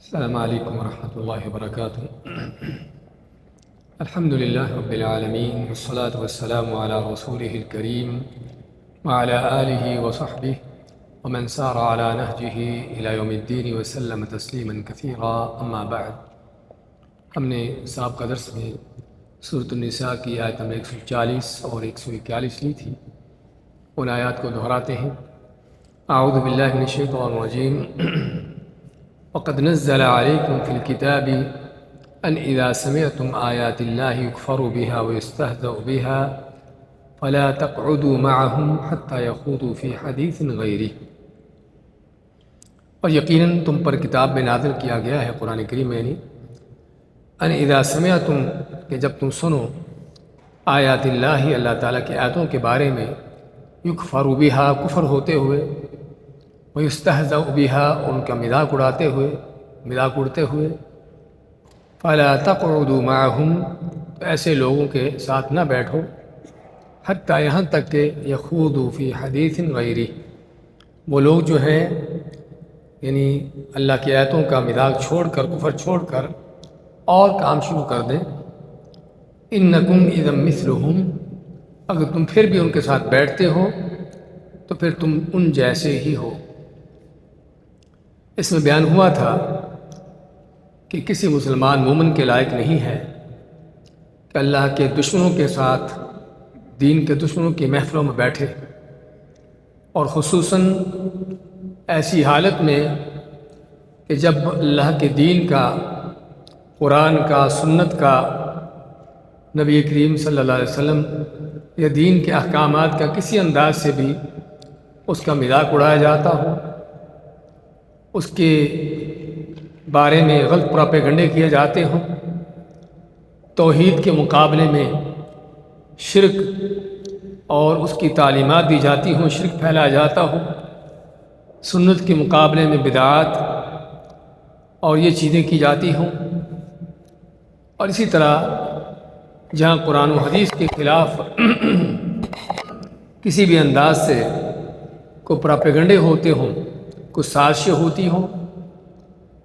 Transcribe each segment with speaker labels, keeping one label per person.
Speaker 1: السلام علیکم ورحمۃ اللہ وبرکاتہ۔ الحمد للہ رب العالمین والصلاة والسلام علی رسولہ الکریم وعلی آلہ وصحبہ ومن سار علی نہجہ الی یوم الدین وسلم تسلیما کثیرا، اما بعد۔ ہم نے سابقہ درس میں سورۃ النساء کی آیت نمبر 140 اور 141 لی تھی، ان آیات کو دہراتے ہیں۔ اعوذ باللہ من الشیطان الرجیم۔ وقد نزل عليكم في الكتاب أن إذا سمعتم آيات الله يكفر بها ويستهزأ بها فلا تقعدوا معهم حتى يخوضوا في حديث غيره۔ اور یقیناً تم پر کتاب میں نازل کیا گیا ہے، قرآن کریم میں نہیں، ان اذا سمعتم کہ جب تم سنو آیات اللہ، اللہ تعالیٰ کی آیاتوں کے بارے میں، یکفر بها کفر ہوتے ہوئے، وَيُسْتَهْزَأُ بِهَا ان کا مذاق اڑتے ہوئے، فَلَا تَقْعُدُوا مَعَهُمْ تو ایسے لوگوں کے ساتھ نہ بیٹھو، حتیٰ یہاں تک کہ يَخُوضُوا فِي حَدِيثٍ غَيْرِهِ وہ لوگ جو ہیں یعنی اللہ کی آیتوں کا مذاق چھوڑ کر، کفر چھوڑ کر اور کام شروع کر دیں۔ إِنَّكُمْ إِذًا مِثْلُهُمْ اگر تم پھر بھی ان کے ساتھ بیٹھتے ہو تو پھر تم ان جیسے ہی ہو۔ اس میں بیان ہوا تھا کہ کسی مسلمان مومن کے لائق نہیں ہے کہ اللہ کے دشمنوں کے ساتھ، دین کے دشمنوں کی محفلوں میں بیٹھے، اور خصوصاً ایسی حالت میں کہ جب اللہ کے دین کا، قرآن کا، سنت کا، نبی کریم صلی اللہ علیہ وسلم یا دین کے احکامات کا کسی انداز سے بھی اس کا مذاق اڑایا جاتا ہو، اس کے بارے میں غلط پراپیگنڈے کیے جاتے ہوں، توحید کے مقابلے میں شرک اور اس کی تعلیمات دی جاتی ہوں، شرک پھیلایا جاتا ہو، سنت کے مقابلے میں بدعات اور یہ چیزیں کی جاتی ہوں، اور اسی طرح جہاں قرآن و حدیث کے خلاف کسی بھی انداز سے کوئی پراپیگنڈے ہوتے ہوں، کچھ سازشیں ہوتی ہوں،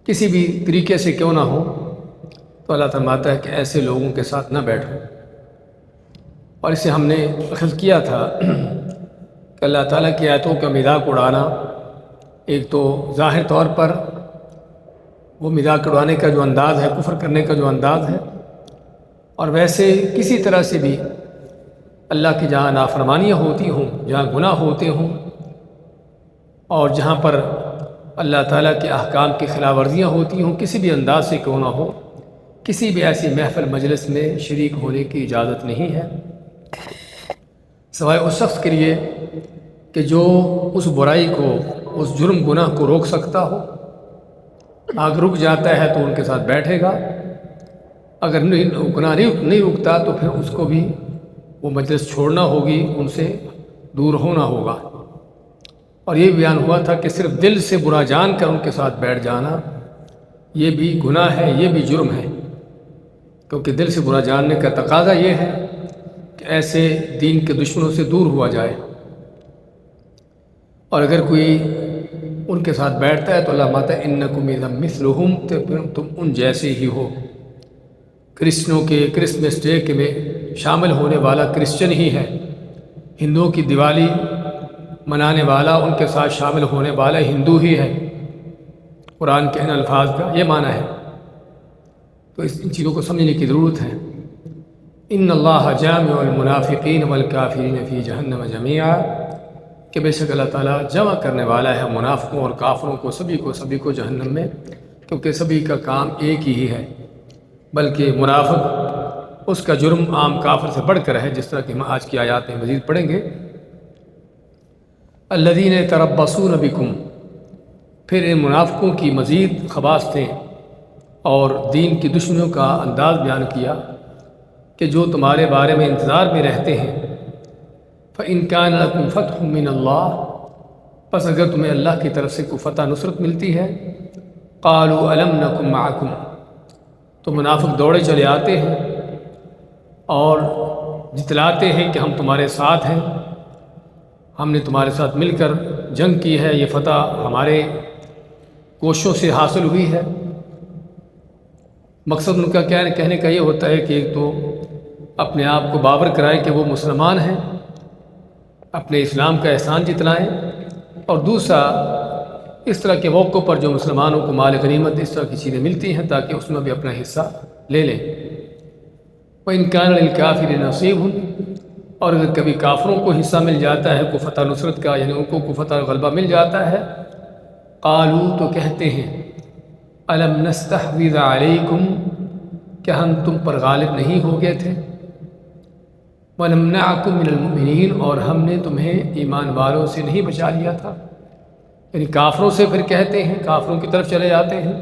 Speaker 1: کسی بھی طریقے سے کیوں نہ ہو، تو اللہ فرماتا ہے کہ ایسے لوگوں کے ساتھ نہ بیٹھو۔ اور اسے ہم نے اخذ کیا تھا کہ اللہ تعالیٰ کی آیتوں کا مذاق اڑانا ایک تو ظاہر طور پر وہ مذاق اڑانے کا جو انداز ہے، کفر کرنے کا جو انداز ہے، اور ویسے کسی طرح سے بھی اللہ کی جہاں نافرمانیاں ہوتی ہوں، جہاں گناہ ہوتے ہوں، اور جہاں پر اللہ تعالیٰ کے احکام کی خلاف ورزیاں ہوتی ہوں، کسی بھی انداز سے کیوں نہ ہو، کسی بھی ایسی محفل مجلس میں شریک ہونے کی اجازت نہیں ہے، سوائے اس شخص کے لیے کہ جو اس برائی کو، اس جرم گناہ کو روک سکتا ہو۔ اگر رک جاتا ہے تو ان کے ساتھ بیٹھے گا، اگر گناہ نہیں رکتا تو پھر اس کو بھی وہ مجلس چھوڑنا ہوگی، ان سے دور ہونا ہوگا۔ اور یہ بیان ہوا تھا کہ صرف دل سے برا جان کر ان کے ساتھ بیٹھ جانا یہ بھی گناہ ہے، یہ بھی جرم ہے، کیونکہ دل سے برا جاننے کا تقاضا یہ ہے کہ ایسے دین کے دشمنوں سے دور ہوا جائے۔ اور اگر کوئی ان کے ساتھ بیٹھتا ہے تو اللہ ماتا انکم اذا مثلہم تو پھر تم ان جیسے ہی ہو۔ کرسچنوں کے کرسمس ڈے کے میں شامل ہونے والا کرسچن ہی ہے، ہندوؤں کی دیوالی منانے والا، ان کے ساتھ شامل ہونے والا ہندو ہی ہے۔ قرآن کے ان الفاظ کا یہ معنی ہے، تو ان چیزوں کو سمجھنے کی ضرورت ہے۔ ان اللہ جامع المنافقین والکافرین فی جہنم جمیعا کہ بے شک اللہ تعالیٰ جمع کرنے والا ہے منافقوں اور کافروں کو، سبھی کو جہنم میں، کیونکہ سبھی کا کام ایک ہی ہے، بلکہ منافق اس کا جرم عام کافر سے بڑھ کر ہے، جس طرح کہ ہم آج کی آیات میں مزید پڑھیں گے۔ الذین یتربصون بکم، پھر ان منافقوں کی مزید خباستیں اور دین کی دشمنیوں کا انداز بیان کیا کہ جو تمہارے بارے میں انتظار میں رہتے ہیں۔ فَإِن كَانَ لَكُمْ فَتْحٌ مِّنَ اللَّهِ پس اگر تمہیں اللہ کی طرف سے کوئی فتح نصرت ملتی ہے، قَالُوا أَلَمْ نَكُن مَّعَكُمْ تو منافق دوڑے چلے آتے ہیں اور جتلاتے ہیں کہ ہم تمہارے ساتھ ہیں، ہم نے تمہارے ساتھ مل کر جنگ کی ہے، یہ فتح ہمارے کوششوں سے حاصل ہوئی ہے۔ مقصد ان کا کہنے کا یہ ہوتا ہے کہ ایک تو اپنے آپ کو باور کرائیں کہ وہ مسلمان ہیں، اپنے اسلام کا احسان جتلائیں، اور دوسرا اس طرح کے موقع پر جو مسلمانوں کو مال غنیمت اس طرح کی چیزیں ملتی ہیں تاکہ اس میں بھی اپنا حصہ لے لیں۔ وَإِنْ كَانَ لِلْكَافِرِينَ نَصِيبٌ، اور اگر کبھی کافروں کو حصہ مل جاتا ہے کو فتح نصرت کا، یعنی ان کو فتح غلبہ مل جاتا ہے، قالوا تو کہتے ہیں أَلَمْ نَسْتَحْوِذْ عَلَيْكُمْ، کیا ہم تم پر غالب نہیں ہو گئے تھے، وَنَمْنَعَكُمْ مِنَ الْمُؤْمِنِينَ، اور ہم نے تمہیں ایمان والوں سے نہیں بچا لیا تھا۔ یعنی کافروں سے پھر کہتے ہیں، کافروں کی طرف چلے جاتے ہیں،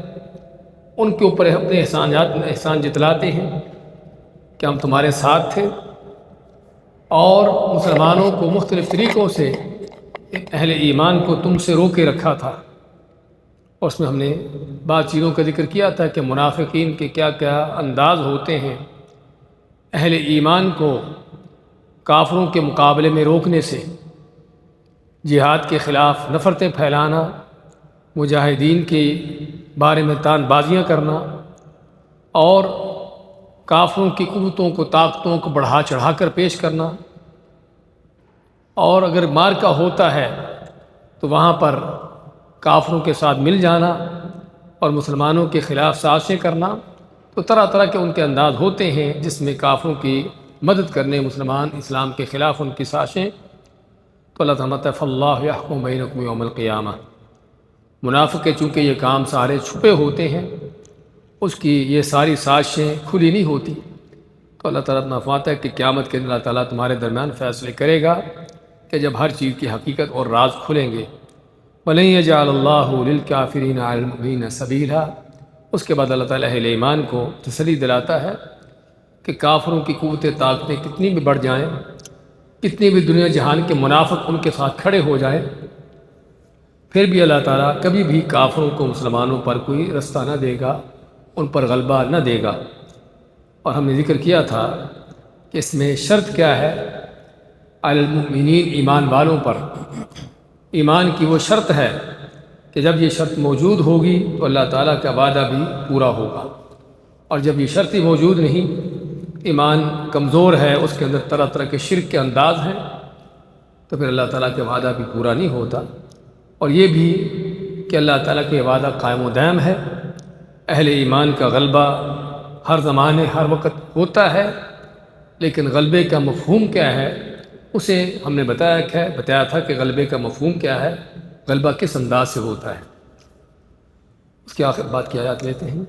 Speaker 1: ان کے اوپر اپنے احسان جتلاتے ہیں کہ ہم تمہارے ساتھ تھے، اور مسلمانوں کو مختلف طریقوں سے اہل ایمان کو تم سے روکے رکھا تھا۔ اور اس میں ہم نے بعض چیزوں کا ذکر کیا تھا کہ منافقین کے کیا کیا انداز ہوتے ہیں اہل ایمان کو کافروں کے مقابلے میں روکنے سے، جہاد کے خلاف نفرتیں پھیلانا، مجاہدین کے بارے میں تان بازیاں کرنا، اور کافروں کی قوتوں کو طاقتوں کو بڑھا چڑھا کر پیش کرنا، اور اگر معرکہ ہوتا ہے تو وہاں پر کافروں کے ساتھ مل جانا اور مسلمانوں کے خلاف سازشیں کرنا۔ تو طرح طرح کے ان کے انداز ہوتے ہیں جس میں کافروں کی مدد کرنے، مسلمان اسلام کے خلاف ان کی سازشیں۔ تو اللہ تعالیٰ فاللہ یحکم بینکم یوم القیامہ، منافق کے چونکہ یہ کام سارے چھپے ہوتے ہیں، اس کی یہ ساری سازشیں کھلی نہیں ہوتی، تو اللہ تعالیٰ فرماتا ہے کہ قیامت کے دن اللہ تعالیٰ تمہارے درمیان فیصلے کرے گا کہ جب ہر چیز کی حقیقت اور راز کھلیں گے۔ وَلَن يَجْعَلَ اللَّهُ لِلْكَافِرِينَ عَلَى الْمُؤْمِنِينَ سَبِيلًا، اس کے بعد اللہ تعالیٰ اہل ایمان کو تسلی دلاتا ہے کہ کافروں کی قوتیں طاقتیں کتنی بھی بڑھ جائیں، کتنی بھی دنیا جہان کے منافق ان کے ساتھ کھڑے ہو جائیں، پھر بھی اللہ تعالیٰ کبھی بھی کافروں کو مسلمانوں پر کوئی رستہ نہ دے گا، ان پر غلبہ نہ دے گا۔ اور ہم نے ذکر کیا تھا کہ اس میں شرط کیا ہے، علی المؤمنین، ایمان والوں پر۔ ایمان کی وہ شرط ہے کہ جب یہ شرط موجود ہوگی تو اللہ تعالیٰ کا وعدہ بھی پورا ہوگا، اور جب یہ شرط ہی موجود نہیں، ایمان کمزور ہے، اس کے اندر طرح طرح کے شرک کے انداز ہیں، تو پھر اللہ تعالیٰ کا وعدہ بھی پورا نہیں ہوتا۔ اور یہ بھی کہ اللہ تعالیٰ کا وعدہ قائم و دائم ہے، اہل ایمان کا غلبہ ہر زمانے ہر وقت ہوتا ہے، لیکن غلبے کا مفہوم کیا ہے اسے ہم نے بتایا تھا کہ غلبے کا مفہوم کیا ہے، غلبہ کس انداز سے ہوتا ہے۔ اس کی آخر بات کی آیات لیتے ہیں۔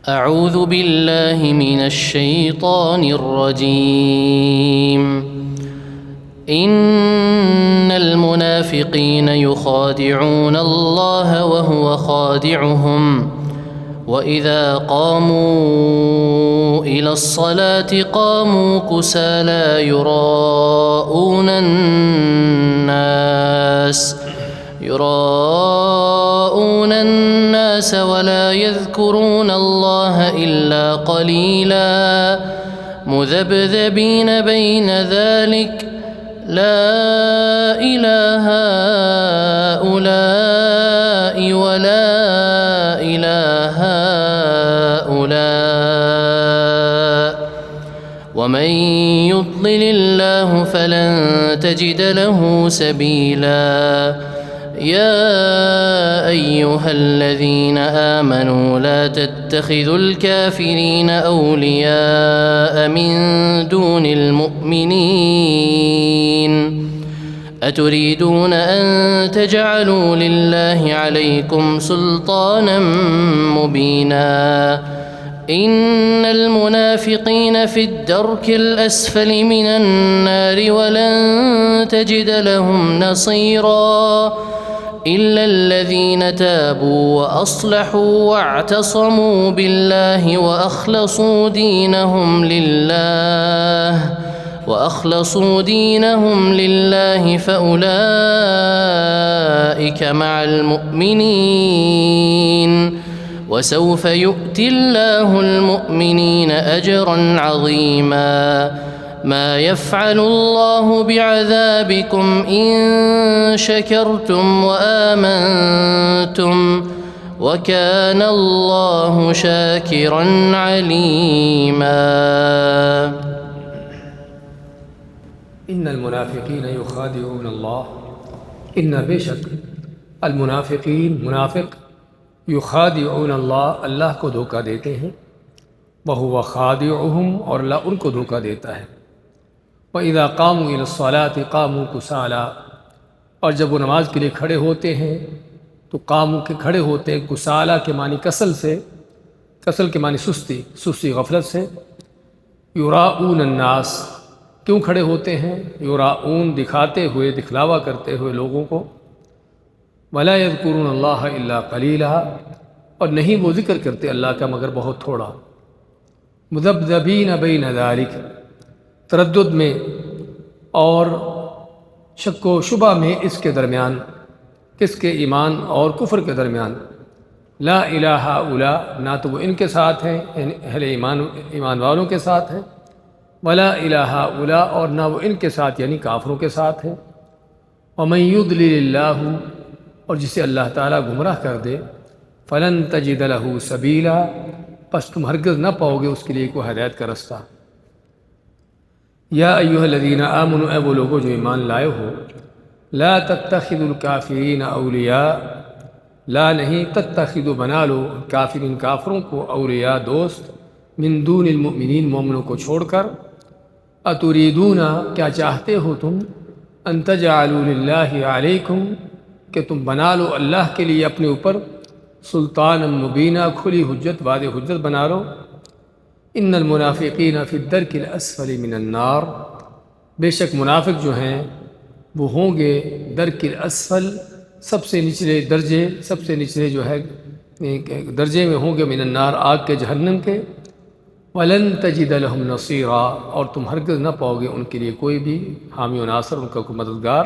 Speaker 2: اعوذ باللہ من الشیطان الرجیم، ان المنافقین یخادعون اللہ وهو خادعهم وَإِذَا قَامُوا إِلَى الصَّلَاةِ قَامُوا كُسَالَىٰ يُرَاءُونَ النَّاسَ وَلَا يَذْكُرُونَ اللَّهَ إِلَّا قَلِيلًا مُذَبْذَبِينَ بَيْنَ ذَلِكَ لَا إِلَىٰ هَٰؤُلَاءِ وَلَا إِلَىٰ هَٰؤُلَاءِ وَمَن يُضْلِلِ اللَّهُ فَلَن تَجِدَ لَهُ سَبِيلًا يَا أَيُّهَا الَّذِينَ آمَنُوا لَا تَتَّخِذُوا الْكَافِرِينَ أَوْلِيَاءَ مِن دُونِ الْمُؤْمِنِينَ أتريدون أن تجعلوا لله عليكم سلطانا مبينا إن المنافقين في الدرك الأسفل من النار ولن تجد لهم نصيرا إلا الذين تابوا وأصلحوا واعتصموا بالله وأخلصوا دينهم لله فأولئك مع المؤمنين وسوف يؤتي الله المؤمنين أجرا عظيما ما يفعل الله بعذابكم إن شكرتم وآمنتم وكان الله شاكرا عليما
Speaker 1: ان المنافقین یخادعون اللہ، ان بے شک المنافقین منافق یخادعون اللہ، اللہ کو دھوکہ دیتے ہیں، وہو خادعہم، اور اللہ ان کو دھوکہ دیتا ہے، وَإِذَا قَامُوا إِلَى الصَّلَاةِ قَامُوا كُسَالَىٰ، اور جب وہ نماز کے لیے کھڑے ہوتے ہیں تو قاموا کے کھڑے ہوتے ہیں، کسالہ کے معنی کسل سے، کسل کے معنی سستی غفلت سے، یراؤون الناس، کیوں کھڑے ہوتے ہیں؟ یراؤون دکھاتے ہوئے، دکھلاوا کرتے ہوئے لوگوں کو، ولا یذکرون اللہ الا قلیلا، اور نہیں وہ ذکر کرتے اللہ کا مگر بہت تھوڑا، مذبذبین بین ذالک، تردد میں اور شک و شبہ میں اس کے درمیان، کس کے؟ ایمان اور کفر کے درمیان، لا الہ الا، نہ تو وہ ان کے ساتھ ہیں یعنی اہل ایمان والوں کے ساتھ ہیں، ولا الہ الا، اور نہ وہ ان کے ساتھ یعنی کافروں کے ساتھ ہیں، ومن یضلل اللہ، اور جسے اللہ تعالیٰ گمراہ کر دے، فلن تجد لہ سبیلا، پس تم ہرگز نہ پاؤ گے اس کے لیے کوئی ہدایت کا رستہ۔ یا ایھا الذین آمنوا، اے وہ لوگوں جو ایمان لائے ہو، لا تتخذوا الکافرین اولیاء، لا نہیں، تتخذوا بنا لو کافرین کافروں کو، اولیاء دوست، من دون المؤمنین مومنوں کو چھوڑ کر، اتریدون کیا چاہتے ہو تم، ان تجعلوا للہ علیکم کہ تم بنا لو اللہ کے لیے اپنے اوپر، سلطان مبینہ کھلی حجت، واضح حجت بنا لو، ان المنافقین فی الدرک الاسفل من النار، بے شک منافق جو ہیں وہ ہوں گے درک الاسفل، سب سے نچلے درجے، سب سے نچلے جو ہے درجے میں ہوں گے، من النار آگ کے، جہنم کے، وَلَن تَجِدَ لَهُمْ نَصِيرًا، اور تم ہرگز نہ پاؤ گے ان کے لیے کوئی بھی حامی و ناصر، ان کا کوئی مددگار،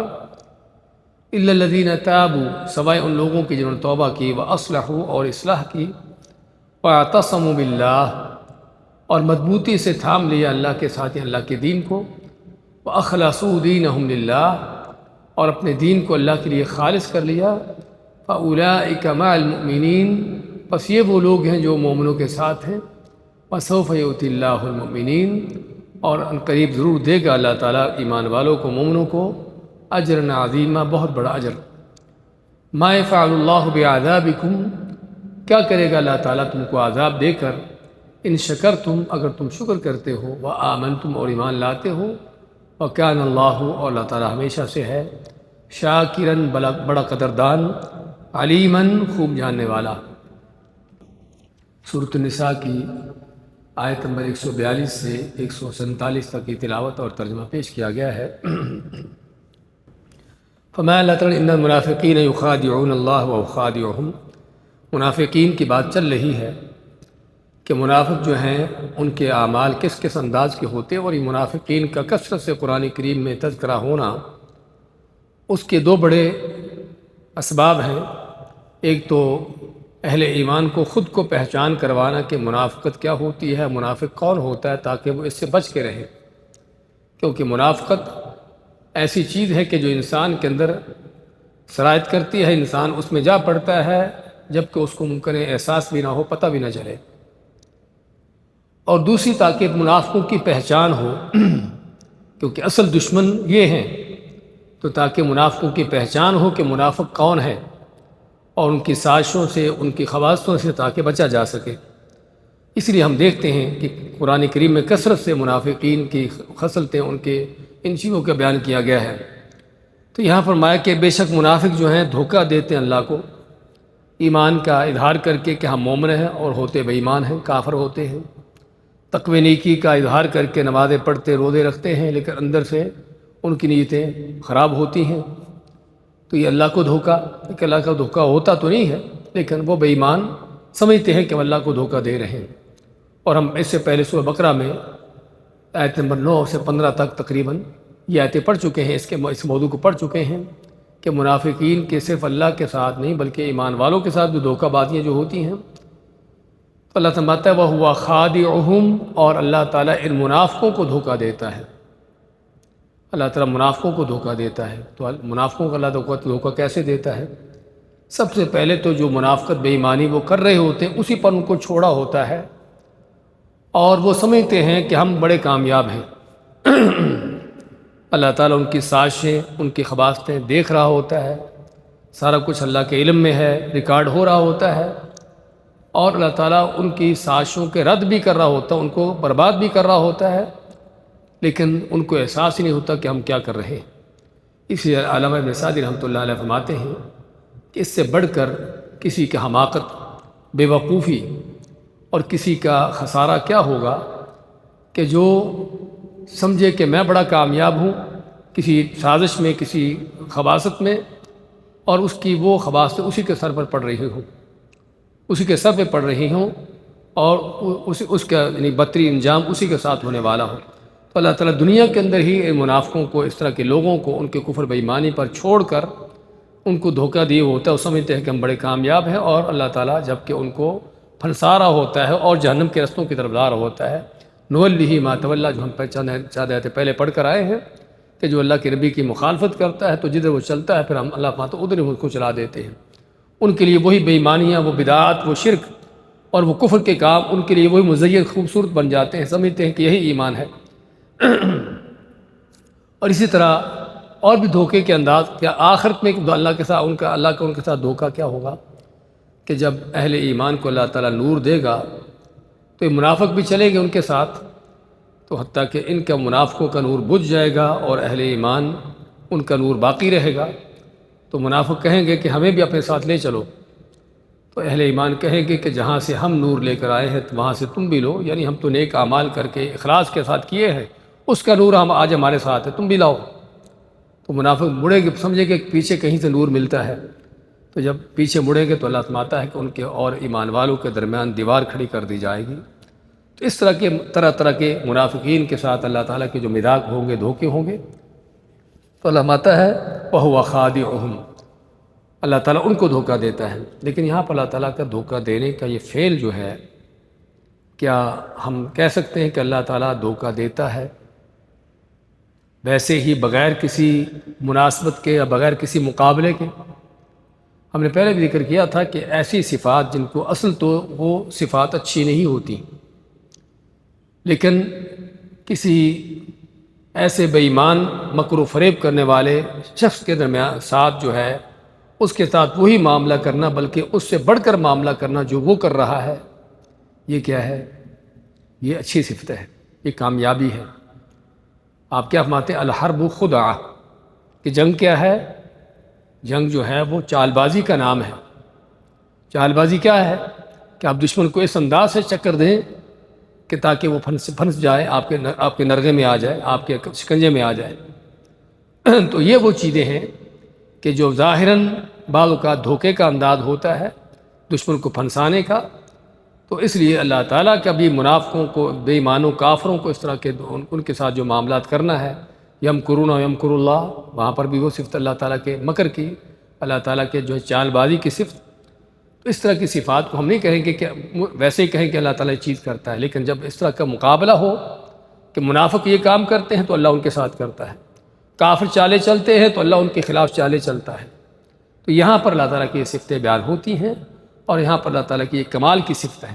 Speaker 1: إِلَّا الَّذِينَ تَابُوا، سوائے ان لوگوں کی جنہوں نے توبہ کی، وَأَصْلَحُوا، اور اصلاح کی، وَاعْتَصَمُوا بِاللَّهِ، اور مضبوطی سے تھام لیا اللہ کے ساتھ، اللہ کے دین کو، وَأَخْلَصُوا دِينَهُمْ لِلَّهِ، اور اپنے دین کو اللہ کے لیے خالص کر لیا، فَأُولَٰئِكَ مَعَ الْمُؤْمِنِينَ، پس یہ وہ لوگ ہیں جو مومنوں کے ساتھ ہیں، وَسَوْفَ يُؤْتِ اللَّهُ الْمُؤْمِنِينَ، اور ان قریب ضرور دے گا اللہ تعالیٰ ایمان والوں کو، مومنوں کو، اجرًا عظیما، بہت بڑا اجر۔ ما يفعل اللہ بعذابکم، کیا کرے گا اللہ تعالیٰ تم کو عذاب دے کر، ان شکرتم، اگر تم شکر کرتے ہو، وآمنتم، اور ایمان لاتے ہو، وکان اللہ، اور اللہ تعالیٰ ہمیشہ سے ہے، شاکرن، بڑا قدردان، علیمن، خوب جاننے والا۔ سورۃ النساء کی آیت نمبر 142 سے 147 تک کی تلاوت اور ترجمہ پیش کیا گیا ہے۔ فرمایا اللہ تعالیٰ ان المنافقین یخادعون اللہ وهو خادعهم، منافقین کی بات چل رہی ہے کہ منافق جو ہیں ان کے اعمال کس کس انداز کے ہوتے، اور یہ منافقین کا کثرت سے قرآن کریم میں تذکرہ ہونا، اس کے دو بڑے اسباب ہیں۔ ایک تو اہل ایمان کو خود کو پہچان کروانا کہ منافقت کیا ہوتی ہے، منافق کون ہوتا ہے، تاکہ وہ اس سے بچ کے رہیں، کیونکہ منافقت ایسی چیز ہے کہ جو انسان کے اندر سرایت کرتی ہے، انسان اس میں جا پڑتا ہے جبکہ اس کو ممکن احساس بھی نہ ہو، پتہ بھی نہ چلے۔ اور دوسری تاکہ منافقوں کی پہچان ہو، کیونکہ اصل دشمن یہ ہیں، تو تاکہ منافقوں کی پہچان ہو کہ منافق کون ہے، اور ان کی سازشوں سے، ان کی خباثتوں سے تاکہ بچا جا سکے۔ اس لیے ہم دیکھتے ہیں کہ قرآن کریم میں کثرت سے منافقین کی خصلتیں، ان کے ان چیزوں کا بیان کیا گیا ہے۔ تو یہاں فرمایا کہ بے شک منافق جو ہیں دھوکہ دیتے ہیں اللہ کو، ایمان کا اظہار کر کے کہ ہم مومن ہیں، اور ہوتے بے ایمان ہیں، کافر ہوتے ہیں، تقوی نیکی کا اظہار کر کے نمازیں پڑھتے، روزے رکھتے ہیں، لیکن اندر سے ان کی نیتیں خراب ہوتی ہیں۔ تو یہ اللہ کو دھوکہ، کہ اللہ کا دھوکہ ہوتا تو نہیں ہے، لیکن وہ بے ایمان سمجھتے ہیں کہ وہ اللہ کو دھوکہ دے رہے ہیں۔ اور ہم اس سے پہلے سورہ بقرہ میں آیت نمبر 9 سے 15 تک تقریباً یہ آیتیں پڑھ چکے ہیں، اس موضوع کو پڑھ چکے ہیں کہ منافقین کے صرف اللہ کے ساتھ نہیں بلکہ ایمان والوں کے ساتھ بھی دھوکہ بازیاں جو ہوتی ہیں، تو اللہ تعالیٰ ہے وَهُوَ خَادِعُهُمْ، اور اللہ تعالیٰ ان منافقوں کو دھوکہ دیتا ہے، اللہ تعالیٰ منافقوں کو دھوکہ دیتا ہے۔ تو منافقوں کو اللہ دھوکہ کیسے دیتا ہے؟ سب سے پہلے تو جو منافقت بے ایمانی وہ کر رہے ہوتے ہیں اسی پر ان کو چھوڑا ہوتا ہے، اور وہ سمجھتے ہیں کہ ہم بڑے کامیاب ہیں۔ اللہ تعالیٰ ان کی سازشیں، ان کی خباستیں دیکھ رہا ہوتا ہے، سارا کچھ اللہ کے علم میں ہے، ریکارڈ ہو رہا ہوتا ہے، اور اللہ تعالیٰ ان کی سازشوں کے رد بھی کر رہا ہوتا ہے، ان کو برباد بھی کر رہا ہوتا ہے، لیکن ان کو احساس ہی نہیں ہوتا کہ ہم کیا کر رہے ہیں۔ اس لیے علامہ ابن سعدی رحمۃ اللہ علیہ فرماتے ہیں کہ اس سے بڑھ کر کسی کی حماقت، بے وقوفی اور کسی کا خسارہ کیا ہوگا کہ جو سمجھے کہ میں بڑا کامیاب ہوں کسی سازش میں، کسی خباثت میں، اور اس کی وہ خباثتیں اسی کے سر پر پڑ رہی ہوں، اسی کے سر پہ پڑ رہی ہوں، اور اس کا یعنی بدترین انجام اسی کے ساتھ ہونے والا ہو۔ تو اللہ تعالیٰ دنیا کے اندر ہی ان منافقوں کو، اس طرح کے لوگوں کو ان کے کفر بے ایمانی پر چھوڑ کر ان کو دھوکہ دیے ہوتا ہے، وہ سمجھتے ہیں کہ ہم بڑے کامیاب ہیں، اور اللہ تعالیٰ جب کہ ان کو پھنسا رہا ہوتا ہے اور جہنم کے رستوں کی طرف لا رہا ہوتا ہے۔ نولیہ ما تولیٰ، جو ہم چند آیتیں پہلے پڑھ کر آئے ہیں کہ جو اللہ کے نبی کی مخالفت کرتا ہے تو جدھر وہ چلتا ہے پھر ہم اللہ پاک ادھر ہی اس کو چلا دیتے ہیں۔ ان کے لیے وہی بے ایمانیاں، وہ بدعات، وہ شرک اور وہ کفر کے کام ان کے لیے وہی مزین خوبصورت بن جاتے ہیں، سمجھتے ہیں کہ یہی ایمان ہے۔ اور اسی طرح اور بھی دھوکے کے انداز، کیا آخرت میں اللہ کے ساتھ ان کے ساتھ دھوکہ کیا ہوگا کہ جب اہل ایمان کو اللہ تعالیٰ نور دے گا تو یہ منافق بھی چلیں گے ان کے ساتھ، تو حتیٰ کہ ان کا منافقوں کا نور بجھ جائے گا اور اہل ایمان ان کا نور باقی رہے گا، تو منافق کہیں گے کہ ہمیں بھی اپنے ساتھ لے چلو، تو اہل ایمان کہیں گے کہ جہاں سے ہم نور لے کر آئے ہیں وہاں سے تم بھی لو، یعنی ہم تو نیک اعمال کر کے اخلاص کے ساتھ کیے ہیں، اس کا نور ہم آج ہمارے ساتھ ہے، تم بھی لاؤ۔ تو منافق مڑے گے، سمجھے کہ پیچھے کہیں سے نور ملتا ہے، تو جب پیچھے مڑیں گے تو اللہ فرماتا ہے کہ ان کے اور ایمان والوں کے درمیان دیوار کھڑی کر دی جائے گی۔ تو اس طرح کے طرح کے منافقین کے ساتھ اللہ تعالیٰ کے جو مذاق ہوں گے، دھوکے ہوں گے، تو اللہ فرماتا ہے وَهُوَ خَادِعُهُمْ، اللہ تعالیٰ ان کو دھوکہ دیتا ہے۔ لیکن یہاں پر اللہ تعالیٰ کا دھوکہ دینے کا یہ فعل جو ہے، کیا ہم کہہ سکتے ہیں کہ اللہ تعالیٰ دھوکہ دیتا ہے ویسے ہی بغیر کسی مناسبت کے یا بغیر کسی مقابلے کے؟ ہم نے پہلے بھی ذکر کیا تھا کہ ایسی صفات جن کو اصل تو وہ صفات اچھی نہیں ہوتی، لیکن کسی ایسے بے ایمان مکر و فریب کرنے والے شخص کے درمیان ساتھ جو ہے اس کے ساتھ وہی معاملہ کرنا، بلکہ اس سے بڑھ کر معاملہ کرنا جو وہ کر رہا ہے، یہ کیا ہے؟ یہ اچھی صفت ہے، یہ کامیابی ہے۔ آپ کیا فرماتے ہیں؟ الحرب خدعہ، کہ جنگ کیا ہے؟ جنگ جو ہے وہ چال بازی کا نام ہے۔ چال بازی کیا ہے؟ کہ آپ دشمن کو اس انداز سے چکر دیں کہ تاکہ وہ پھنس جائے، آپ کے نرغے میں آ جائے، آپ کے شکنجے میں آ جائے۔ تو یہ وہ چیزیں ہیں کہ جو ظاہراً بعض اوقات دھوکے کا انداز ہوتا ہے دشمن کو پھنسانے کا، تو اس لیے اللہ تعالیٰ کا بھی منافقوں کو، بے ایمانوں، کافروں کو اس طرح کے ان کے ساتھ جو معاملات کرنا ہے، یمکرون و یمکر اللہ، وہاں پر بھی وہ صفت اللہ تعالیٰ کے مکر کی، اللہ تعالیٰ کے جو چال بازی کی صفت، تو اس طرح کی صفات کو ہم نہیں کہیں گے کہ ویسے ہی کہیں کہ اللہ تعالیٰ یہ چیز کرتا ہے، لیکن جب اس طرح کا مقابلہ ہو کہ منافق یہ کام کرتے ہیں تو اللہ ان کے ساتھ کرتا ہے، کافر چالے چلتے ہیں تو اللہ ان کے خلاف چالے چلتا ہے، تو یہاں پر اللہ تعالیٰ کی یہ صفتیں بیان ہوتی ہیں، اور یہاں پر اللہ تعالیٰ کی ایک کمال کی صفت ہے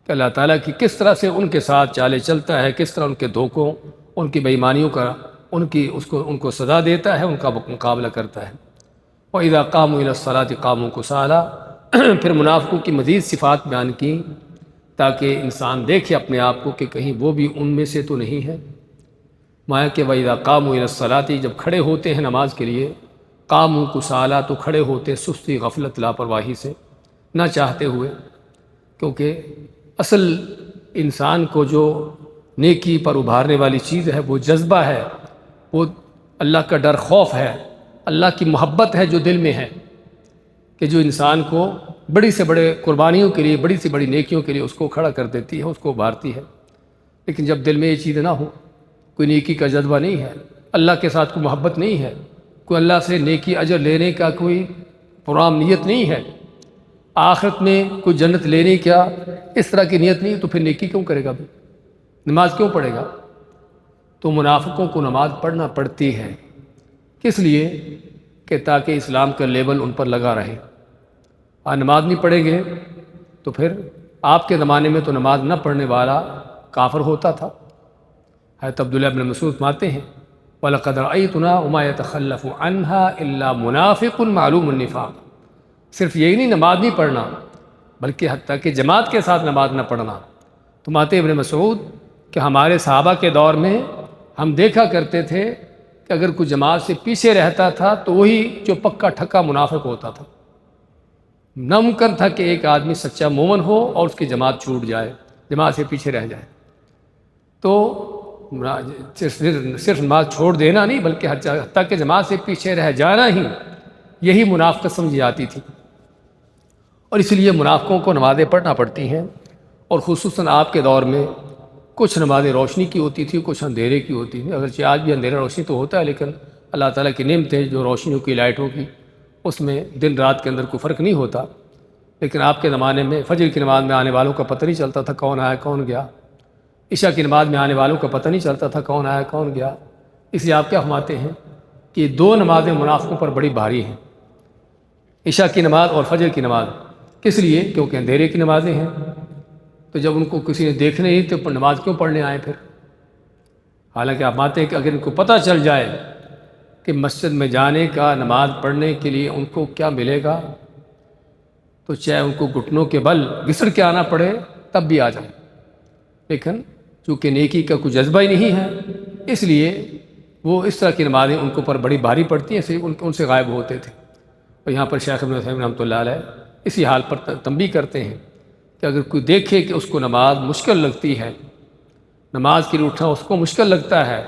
Speaker 1: کہ اللہ تعالیٰ کی کس طرح سے ان کے ساتھ چالے چلتا ہے، کس طرح ان کے دھوکوں، ان کی بے ایمانیوں کا ان کو سزا دیتا ہے، ان کا مقابلہ کرتا ہے۔ وَإِذَا قَامُوا إِلَى الصَّلَاةِ قَامُوا كُسَالَىٰ، پھر منافقوں کی مزید صفات بیان کی تاکہ انسان دیکھے اپنے آپ کو کہ کہیں وہ بھی ان میں سے تو نہیں ہے۔ مایا کہ وَإِذَا قَامُوا إِلَى الصَّلَاةِ، جب کھڑے ہوتے ہیں نماز کے لیے، قاموا کسالى، تو کھڑے ہوتے سستی، غفلت، لاپرواہی سے، نہ چاہتے ہوئے، کیونکہ اصل انسان کو جو نیکی پر ابھارنے والی چیز ہے وہ جذبہ ہے، وہ اللہ کا ڈر، خوف ہے، اللہ کی محبت ہے جو دل میں ہے، کہ جو انسان کو بڑی سے بڑے قربانیوں کے لیے، بڑی سے بڑی نیکیوں کے لیے اس کو کھڑا کر دیتی ہے، اس کو ابھارتی ہے۔ لیکن جب دل میں یہ چیز نہ ہو، کوئی نیکی کا جذبہ نہیں ہے، اللہ کے ساتھ کوئی محبت نہیں ہے، کوئی اللہ سے نیکی اجر لینے کا کوئی پرام نیت نہیں ہے، آخرت میں کوئی جنت لینے کا اس طرح کی نیت نہیں، تو پھر نیکی کیوں کرے گا؟ نماز کیوں پڑھے گا؟ تو منافقوں کو نماز پڑھنا پڑتی ہے، کس لیے؟ کہ تاکہ اسلام کا لیبل ان پر لگا رہے۔ نماز نہیں پڑھیں گے تو پھر آپ کے زمانے میں تو نماز نہ پڑھنے والا کافر ہوتا تھا۔ حضرت عبداللہ بن مسعود فرماتے ہیں وَلَقَدْ رَأَيْتُنَا وَمَا يَتَخَلَّفُ عَنْهَا إِلَّا مُنَافِقٌ مَعْلُومُ النِّفَاقِ۔ صرف یہی نہیں نماز نہیں پڑھنا بلکہ حتیٰ کہ جماعت کے ساتھ نماز نہ پڑھنا۔ تو فرماتے ابن مسعود کہ ہمارے صحابہ کے دور میں ہم دیکھا کرتے تھے کہ اگر کوئی جماعت سے پیچھے رہتا تھا تو وہی جو پکا ٹھکا منافق ہوتا تھا۔ ناممکن تھا کہ ایک آدمی سچا مومن ہو اور اس کی جماعت چھوٹ جائے، جماعت سے پیچھے رہ جائے۔ تو صرف نماز چھوڑ دینا نہیں بلکہ حتیٰ کہ جماعت سے پیچھے رہ جانا ہی یہی منافقت سمجھی جاتی تھی۔ اور اس لیے منافقوں کو نمازیں پڑھنا پڑتی ہیں، اور خصوصاً آپ کے دور میں کچھ نمازیں روشنی کی ہوتی تھی، کچھ اندھیرے کی ہوتی تھیں۔ اگرچہ آج بھی اندھیرا روشنی تو ہوتا ہے، لیکن اللہ تعالیٰ کی نعمتیں جو روشنیوں کی لائٹوں کی اس میں دن رات کے اندر کوئی فرق نہیں ہوتا۔ لیکن آپ کے زمانے میں فجر کی نماز میں آنے والوں کا پتہ نہیں چلتا تھا کون آیا کون گیا، عشاء کی نماز میں آنے والوں کا پتہ نہیں چلتا تھا کون آیا کون گیا۔ اس لیے آپ کیا فرماتے ہیں کہ دو نمازیں منافقوں پر بڑی بھاری ہیں، عشاء کی نماز اور فجر کی نماز۔ کس لیے؟ کیونکہ اندھیرے کی نمازیں ہیں، تو جب ان کو کسی نے دیکھنے ہی تو نماز کیوں پڑھنے آئے پھر؟ حالانکہ آپ مانتے ہیں کہ اگر ان کو پتہ چل جائے کہ مسجد میں جانے کا، نماز پڑھنے کے لیے ان کو کیا ملے گا، تو چاہے ان کو گھٹنوں کے بل گھسڑ کے آنا پڑے تب بھی آ جائیں۔ لیکن چونکہ نیکی کا کوئی جذبہ ہی نہیں ہے، اس لیے وہ اس طرح کی نمازیں ان کو پر بڑی بھاری پڑتی ہیں، اسے ان سے غائب ہوتے تھے۔ اور یہاں پر شیخ ابن عثیمین رحمۃ اللہ علیہ اسی حال پر تنبیہ کرتے ہیں کہ اگر کوئی دیکھے کہ اس کو نماز مشکل لگتی ہے، نماز کے لیے اٹھنا اس کو مشکل لگتا ہے،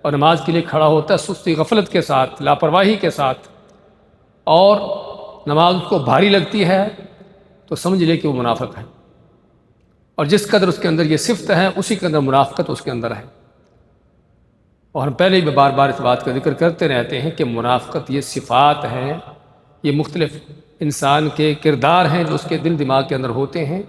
Speaker 1: اور نماز کے لیے کھڑا ہوتا ہے سستی غفلت کے ساتھ، لاپرواہی کے ساتھ، اور نماز اس کو بھاری لگتی ہے، تو سمجھ لے کہ وہ منافق ہے۔ اور جس قدر اس کے اندر یہ صفت ہے اسی قدر منافقت اس کے اندر ہے۔ اور ہم پہلے بھی بار بار اس بات کا ذکر کرتے رہتے ہیں کہ منافقت یہ صفات ہیں، یہ مختلف انسان کے کردار ہیں جو اس کے دل دماغ کے اندر ہوتے ہیں،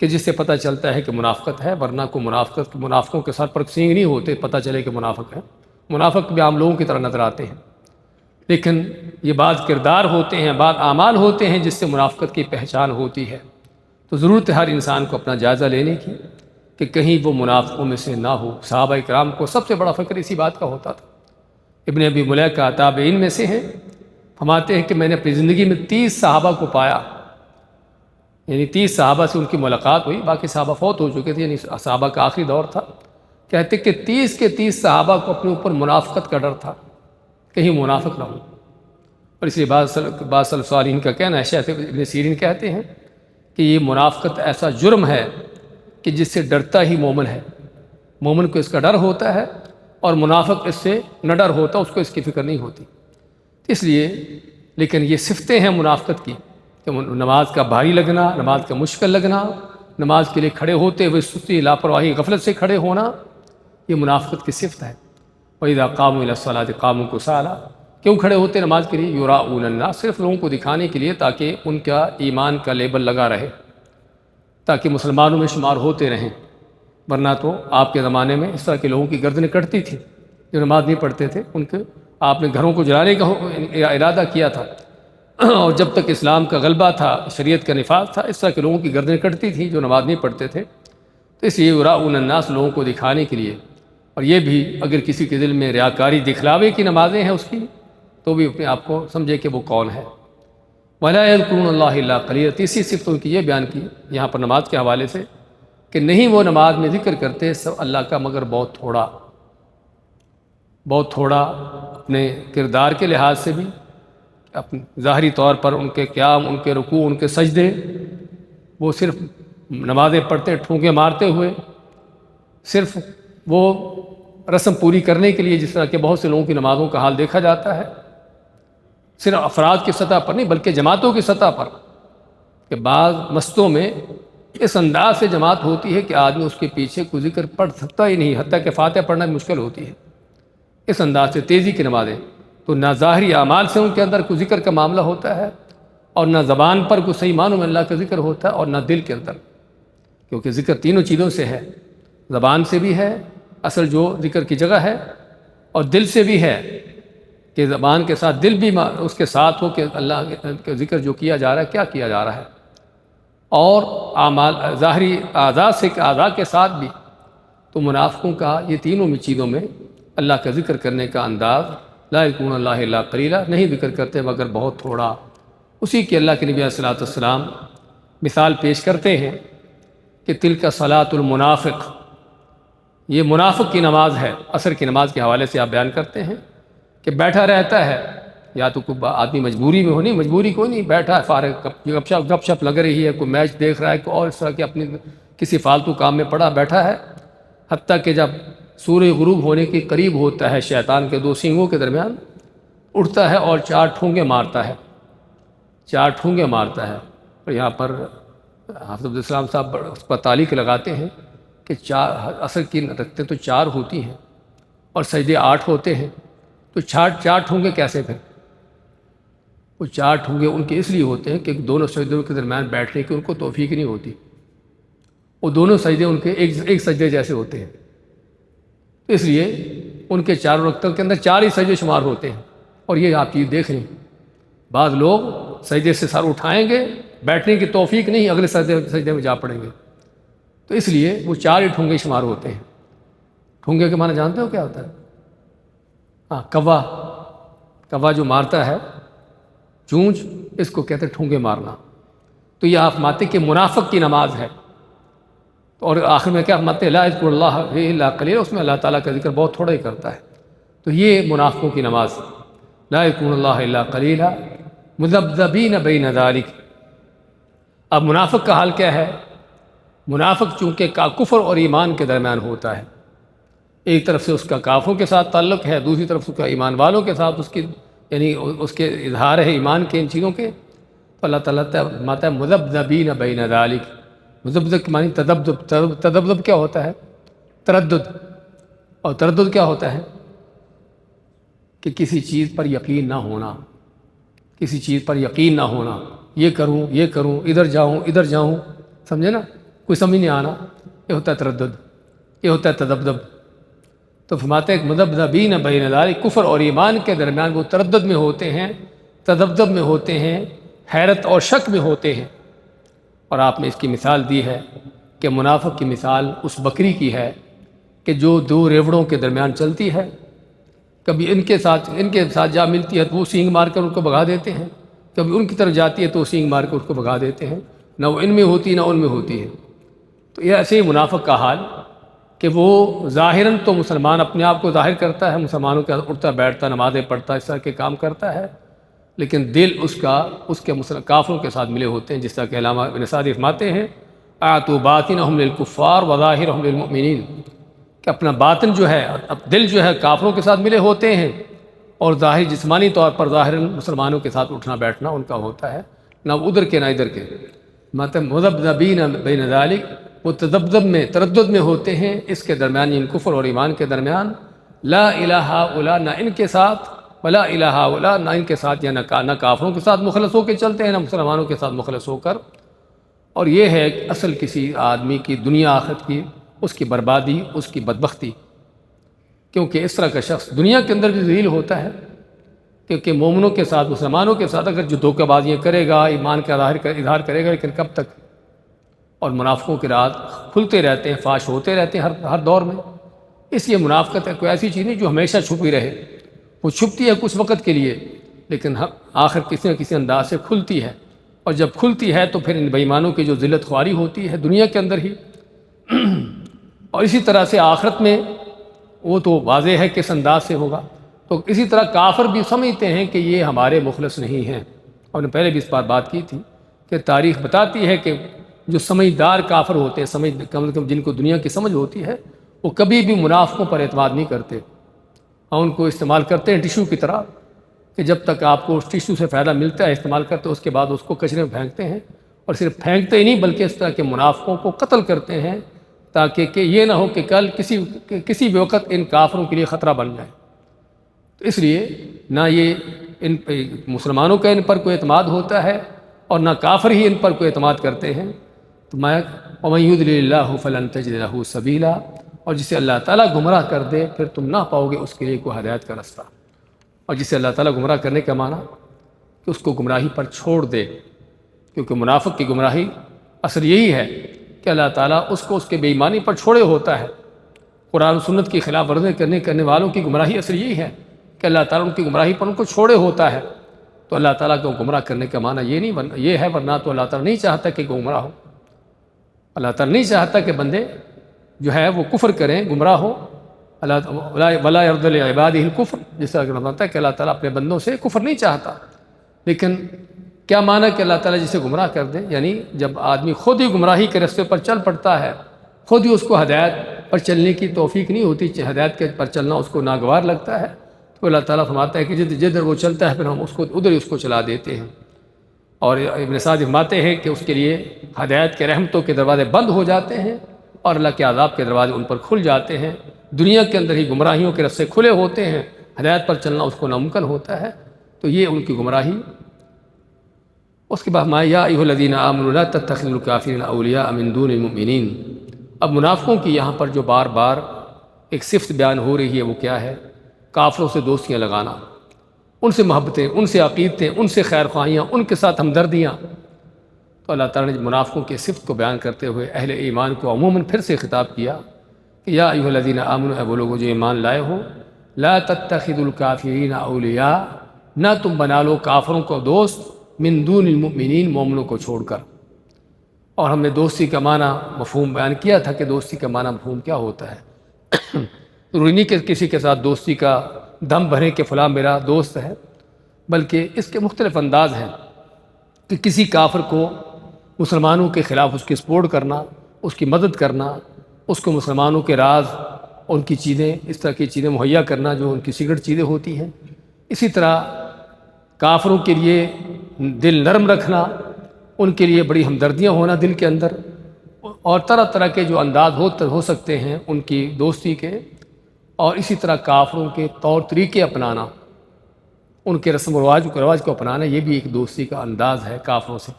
Speaker 1: کہ جس سے پتہ چلتا ہے کہ منافقت ہے، ورنہ کو منافقوں کے ساتھ پرک سینگ نہیں ہوتے پتہ چلے کہ منافق ہے۔ منافق بھی عام لوگوں کی طرح نظر آتے ہیں، لیکن یہ بعض کردار ہوتے ہیں، بعض اعمال ہوتے ہیں جس سے منافقت کی پہچان ہوتی ہے۔ تو ضرورت ہے ہر انسان کو اپنا جائزہ لینے کی کہ کہیں وہ منافقوں میں سے نہ ہو۔ صحابہ کرام کو سب سے بڑا فکر اسی بات کا ہوتا تھا۔ ابن ابی ملیکہ تابعین میں سے ہیں، فرماتے ہیں کہ میں نے اپنی زندگی میں 30 صحابہ کو پایا، یعنی 30 صحابہ سے ان کی ملاقات ہوئی، باقی صحابہ فوت ہو چکے تھے، یعنی صحابہ کا آخری دور تھا۔ کہتے کہ 30 کے 30 صحابہ کو اپنے اوپر منافقت کا ڈر تھا، کہیں منافق نہ ہو۔ اور اس لیے بعض سلف صالحین کا کہنا ہے، شیخ ابن سیرین کہتے ہیں کہ یہ منافقت ایسا جرم ہے کہ جس سے ڈرتا ہی مومن ہے، مومن کو اس کا ڈر ہوتا ہے، اور منافق اس سے نہ ڈر ہوتا، اس کو اس کی فکر نہیں ہوتی۔ اس لیے لیکن یہ صفتیں ہیں منافقت کی کہ نماز کا بھاری لگنا، نماز کا مشکل لگنا، نماز کے لیے کھڑے ہوتے ہوئے سستی، لاپرواہی، غفلت سے کھڑے ہونا، یہ منافقت کی صفت ہے۔ وَإِذَا قَامُوا إِلَى الصَّلَاةِ قَامُوا كُسَالَىٰ۔ کیوں کھڑے ہوتے نماز کے لیے؟ یُرَاءُونَ النَّاسَ، صرف لوگوں کو دکھانے کے لیے تاکہ ان کا ایمان کا لیبل لگا رہے، تاکہ مسلمانوں میں شمار ہوتے رہیں۔ ورنہ تو آپ کے زمانے میں اس طرح کے لوگوں کی گردنیں کٹتی تھیں جو نماز نہیں پڑھتے تھے، ان کے آپ نے گھروں کو جلانے کا ارادہ کیا تھا، اور جب تک اسلام کا غلبہ تھا، شریعت کا نفاذ تھا، اس طرح کے لوگوں کی گردنیں کٹتی تھیں جو نماز نہیں پڑھتے تھے۔ تو اس لیے یُرَاءُونَ النَّاسَ، لوگوں کو دکھانے کے لیے۔ اور یہ بھی اگر کسی کے دل میں ریاکاری، دکھلاوے کی نمازیں ہیں اس کی، تو بھی اپنے آپ کو سمجھے کہ وہ کون ہے۔ وَلَا يَذْكُرُونَ اللَّهَ إِلَّا قَلِيلًا، تیسری صفت ان کی یہ بیان کی یہاں پر نماز کے حوالے سے کہ نہیں وہ نماز میں ذکر کرتے سب اللہ کا مگر بہت تھوڑا، بہت تھوڑا، اپنے کردار کے لحاظ سے بھی، اپنے ظاہری طور پر ان کے قیام، ان کے رکوع، ان کے سجدے، وہ صرف نمازیں پڑھتے ٹھونکے مارتے ہوئے، صرف وہ رسم پوری کرنے کے لیے، جس طرح کہ بہت سے لوگوں کی نمازوں کا حال دیکھا جاتا ہے، صرف افراد کی سطح پر نہیں بلکہ جماعتوں کی سطح پر، کہ بعض مسجدوں میں اس انداز سے جماعت ہوتی ہے کہ آدمی اس کے پیچھے کوئی ذکر پڑھ سکتا ہی نہیں، حتیٰ کہ فاتحہ پڑھنا بھی مشکل ہوتی ہے، اس انداز سے تیزی کی نمازیں۔ تو نہ ظاہری اعمال سے ان کے اندر کوئی ذکر کا معاملہ ہوتا ہے، اور نہ زبان پر کوئی صحیح معنوں میں اللہ کا ذکر ہوتا ہے، اور نہ دل کے اندر، کیونکہ ذکر تینوں چیزوں سے ہے، زبان سے بھی ہے اصل جو ذکر کی جگہ ہے، اور دل سے بھی ہے، کہ زبان کے ساتھ دل بھی اس کے ساتھ ہو کہ اللہ کا ذکر جو کیا جا رہا ہے کیا کیا جا رہا ہے، اور اعمال ظاہری اعضاء کے ساتھ بھی۔ تو منافقوں کا یہ تینوں میں چیزوں میں اللہ کا ذکر کرنے کا انداز، لا یذکرون اللہ الا قلیلا، نہیں ذکر کرتے مگر بہت تھوڑا۔ اسی کی اللہ کے نبی علیہ الصلوۃ والسلام مثال پیش کرتے ہیں کہ تلک صلاۃ المنافق، یہ منافق کی نماز ہے۔ عصر کی نماز کے حوالے سے آپ بیان کرتے ہیں کہ بیٹھا رہتا ہے، یا تو کوئی آدمی مجبوری میں ہو، نہیں مجبوری کوئی نہیں، بیٹھا ہے فارغ، گپ شپ لگ رہی ہے، کوئی میچ دیکھ رہا ہے، کوئی اور اس طرح کے اپنی کسی فالتو کام میں پڑا بیٹھا ہے، حتیٰ کہ جب سورج غروب ہونے کے قریب ہوتا ہے شیطان کے دو سینگوں کے درمیان اٹھتا ہے اور چار ٹھونگے مارتا ہے، چار ٹھونگے مارتا ہے۔ اور یہاں پر حافظ عبدالسلام صاحب اس پر تعلیق لگاتے ہیں کہ چار عصر کی رکھتے تو چار ہوتی ہیں اور سجدے 8 ہوتے ہیں، تو چار ٹھونگے کیسے پھر؟ وہ چار ٹھونگے ان کے اس لیے ہوتے ہیں کہ دونوں سجدوں کے درمیان بیٹھنے کی ان کو توفیق نہیں ہوتی، وہ دونوں سجدے ان کے ایک سجدے جیسے ہوتے ہیں، اس لیے ان کے چاروں رکعتوں کے اندر 4 ہی سجدے شمار ہوتے ہیں۔ اور یہ آپ چیز دیکھ لیں، بعض لوگ سجدے سے سر اٹھائیں گے، بیٹھنے کی توفیق نہیں، اگلے سجدے میں جا پڑیں گے، تو اس لیے وہ 4 ہی ٹھونگے شمار ہوتے ہیں۔ ٹھونگے کے معنی جانتے ہو کیا ہوتا ہے؟ ہاں، کوا جو مارتا ہے چونچ، اس کو کہتے ہیں ٹھونگے مارنا۔ تو یہ آپ ماتے کہ منافق کی نماز ہے، اور آخر میں کیا ماتے لا یذکر اللہ الا قلیلا، اس میں اللہ تعالیٰ کا ذکر بہت تھوڑا ہی کرتا ہے۔ تو یہ منافقوں کی نماز، لا یذکرون اللہ الا قلیلا مذبذبین بین ذلک۔ اب منافق کا حال کیا ہے؟ منافق چونکہ کفر اور ایمان کے درمیان ہوتا ہے، ایک طرف سے اس کا کافروں کے ساتھ تعلق ہے، دوسری طرف اس کا ایمان والوں کے ساتھ اس کی یعنی اس کے اظہار ہے ایمان کے ان چیزوں کے، تو اللہ تعالیٰ ماتا ہے مذبذبین بین ذلک۔ مذبذب کے معنی تذبذب کیا ہوتا ہے؟ تردد، اور تردد کیا ہوتا ہے؟ کہ کسی چیز پر یقین نہ ہونا، کسی چیز پر یقین نہ ہونا، یہ کروں، ادھر جاؤں، سمجھے نا، کوئی سمجھ نہیں آنا، یہ ہوتا ہے تردد، یہ ہوتا ہے تذبذب۔ تو فرماتے ہیں مذبذبین بین ذلک، کفر اور ایمان کے درمیان وہ تردد میں ہوتے ہیں، تذبذب میں ہوتے ہیں، حیرت اور شک میں ہوتے ہیں۔ اور آپ نے اس کی مثال دی ہے کہ منافق کی مثال اس بکری کی ہے کہ جو 2 ریوڑوں کے درمیان چلتی ہے، کبھی ان کے ساتھ جا ملتی ہے تو وہ سینگ مار کر ان کو بھگا دیتے ہیں، کبھی ان کی طرف جاتی ہے تو وہ سینگ مار کر اس کو بھگا دیتے ہیں، نہ وہ ان میں ہوتی نہ ان میں ہوتی ہے۔ تو یہ ایسے ہی منافق کا حال کہ وہ ظاہراً تو مسلمان اپنے آپ کو ظاہر کرتا ہے، مسلمانوں کے اٹھتا بیٹھتا، نمازیں پڑھتا، اس طرح کے کام کرتا ہے، لیکن دل اس کے کافروں کے ساتھ ملے ہوتے ہیں، جس طرح کہ علامہ ابن سعدی فرماتے ہیں اعطوا باطنہم للکفار وظاہرہم للمؤمنین، کہ اپنا باطن جو ہے، دل جو ہے کافروں کے ساتھ ملے ہوتے ہیں، اور ظاہر جسمانی طور پر ظاہر مسلمانوں کے ساتھ اٹھنا بیٹھنا ان کا ہوتا ہے، نہ ادھر کے نہ ادھر کے۔ مطلب مذبذبین بین ذلک، وہ تذبذب میں تردد میں ہوتے ہیں اس کے درمیان، ان کفر اور ایمان کے درمیان، لا الہ الا، نہ ان کے ساتھ، ولا الہ الا، نہ ان کے ساتھ یا نہ کافروں کے ساتھ مخلص ہو کے چلتے ہیں، نہ مسلمانوں کے ساتھ مخلص ہو کر۔ اور یہ ہے کہ اصل کسی آدمی کی دنیا آخرت کی، اس کی بربادی، اس کی بدبختی، کیونکہ اس طرح کا شخص دنیا کے اندر بھی ذلیل ہوتا ہے، کیونکہ مومنوں کے ساتھ، مسلمانوں کے ساتھ اگر جو دھوکہ بازیاں کرے گا، ایمان کا اظہار کرے گا، لیکن کب تک؟ اور منافقوں کے رات کھلتے رہتے ہیں، فاش ہوتے رہتے ہیں ہر دور میں۔ اس لیے منافقت ہے کوئی ایسی چیز نہیں جو ہمیشہ چھپی رہے، وہ چھپتی ہے کچھ وقت کے لیے، لیکن آخر کسی نہ کسی انداز سے کھلتی ہے، اور جب کھلتی ہے تو پھر ان بے ایمانوں کی جو ذلت خواری ہوتی ہے دنیا کے اندر ہی، اور اسی طرح سے آخرت میں وہ تو واضح ہے کس انداز سے ہوگا۔ تو اسی طرح کافر بھی سمجھتے ہیں کہ یہ ہمارے مخلص نہیں ہیں، اور نے پہلے بھی اس پر بات کی تھی کہ تاریخ بتاتی ہے کہ جو سمجھدار کافر ہوتے ہیں، کم از کم جن کو دنیا کی سمجھ ہوتی ہے، وہ کبھی بھی منافقوں پر اعتماد نہیں کرتے، اور ان کو استعمال کرتے ہیں ٹیشو کی طرح، کہ جب تک آپ کو اس ٹیشو سے فائدہ ملتا ہے استعمال کرتے، اس کے بعد اس کو کچرے میں پھینکتے ہیں، اور صرف پھینکتے ہی نہیں بلکہ اس طرح کے منافقوں کو قتل کرتے ہیں، تاکہ کہ یہ نہ ہو کہ کل کسی بھی وقت ان کافروں کے لیے خطرہ بن جائے۔ تو اس لیے نہ یہ ان مسلمانوں کا ان پر کوئی اعتماد ہوتا ہے، اور نہ کافر ہی ان پر کوئی اعتماد کرتے ہیں۔ تو وَمَن يُضْلِلِ اللَّهُ فَلَن تَجِدَ لَهُ سَبِيلًا، اور جسے اللہ تعالیٰ گمراہ کر دے پھر تم نہ پاؤ گے اس کے لیے کوئی ہدایت کا رستہ۔ اور جسے اللہ تعالیٰ گمراہ کرنے کا معنی کہ اس کو گمراہی پر چھوڑ دے، کیونکہ منافق کی گمراہی اثر یہی ہے کہ اللہ تعالیٰ اس کو اس کے بے ایمانی پر چھوڑے ہوتا ہے۔ قرآن و سنت کی خلاف ورزی کرنے والوں کی گمراہی اثر یہی ہے کہ اللہ تعالیٰ ان کی گمراہی پر ان کو چھوڑے ہوتا ہے۔ تو اللہ تعالیٰ کو گمراہ کرنے کا معنی یہ ہے، ورنہ تو اللہ تعالیٰ نہیں چاہتا کہ گمراہ ہو۔ اللہ تعالیٰ نہیں چاہتا کہ بندے جو ہے وہ کفر کریں، گمراہ ہو۔ ولا يرضى لعباده الكفر، جس طرح کہ بتاتا ہے کہ اللہ تعالیٰ اپنے بندوں سے کفر نہیں چاہتا۔ لیکن کیا معنی کہ اللہ تعالیٰ جسے گمراہ کر دے، یعنی جب آدمی خود ہی گمراہی کے راستے پر چل پڑتا ہے، خود ہی اس کو ہدایت پر چلنے کی توفیق نہیں ہوتی، ہدایت کے پر چلنا اس کو ناگوار لگتا ہے، تو اللہ تعالیٰ فرماتا ہے کہ جدھر وہ چلتا ہے پھر ہم اس کو ادھر ہی اس کو چلا دیتے ہیں۔ اور ابن سعد فرماتے ہیں کہ اس کے لیے ہدایت کے رحمتوں کے دروازے بند ہو جاتے ہیں اور اللہ کے عذاب کے دروازے ان پر کھل جاتے ہیں۔ دنیا کے اندر ہی گمراہیوں کے راستے کھلے ہوتے ہیں، ہدایت پر چلنا اس کو ناممکن ہوتا ہے، تو یہ ان کی گمراہی۔ اس کے بعد یا ایھا الذین آمنوا لا تتخذوا الکافرین اولیاء من دون المؤمنین۔ اب منافقوں کی یہاں پر جو بار بار ایک صفت بیان ہو رہی ہے وہ کیا ہے؟ کافروں سے دوستیاں لگانا، ان سے محبتیں، ان سے عقیدتیں، ان سے خیر خواہیاں، ان کے ساتھ ہمدردیاں۔ تو اللہ تعالیٰ نے منافقوں کی صفت کو بیان کرتے ہوئے اہل ایمان کو عموماً پھر سے خطاب کیا کہ یا ایھا الذین آمنوا، اے وہ لوگوں جو ایمان لائے ہو، لا تتخذوا الکافرین اولیاء، نہ تم بنا لو کافروں کو دوست، من دون المؤمنین، مومنوں کو چھوڑ کر۔ اور ہم نے دوستی کا معنی مفہوم بیان کیا تھا کہ دوستی کا معنی مفہوم کیا ہوتا ہے۔ ضروری نہیں کہ کسی کے ساتھ دوستی کا دم بھرے کہ فلاں میرا دوست ہے، بلکہ اس کے مختلف انداز ہیں کہ کسی کافر کو مسلمانوں کے خلاف اس کی سپورٹ کرنا، اس کی مدد کرنا، اس کو مسلمانوں کے راز، ان کی چیزیں، اس طرح کی چیزیں مہیا کرنا جو ان کی سیکرٹ چیزیں ہوتی ہیں۔ اسی طرح کافروں کے لیے دل نرم رکھنا، ان کے لیے بڑی ہمدردیاں ہونا دل کے اندر، اور طرح طرح کے جو انداز ہو سکتے ہیں ان کی دوستی کے، اور اسی طرح کافروں کے طور طریقے اپنانا، ان کے رسم و رواج کو اپنانا، یہ بھی ایک دوستی کا انداز ہے کافروں سے۔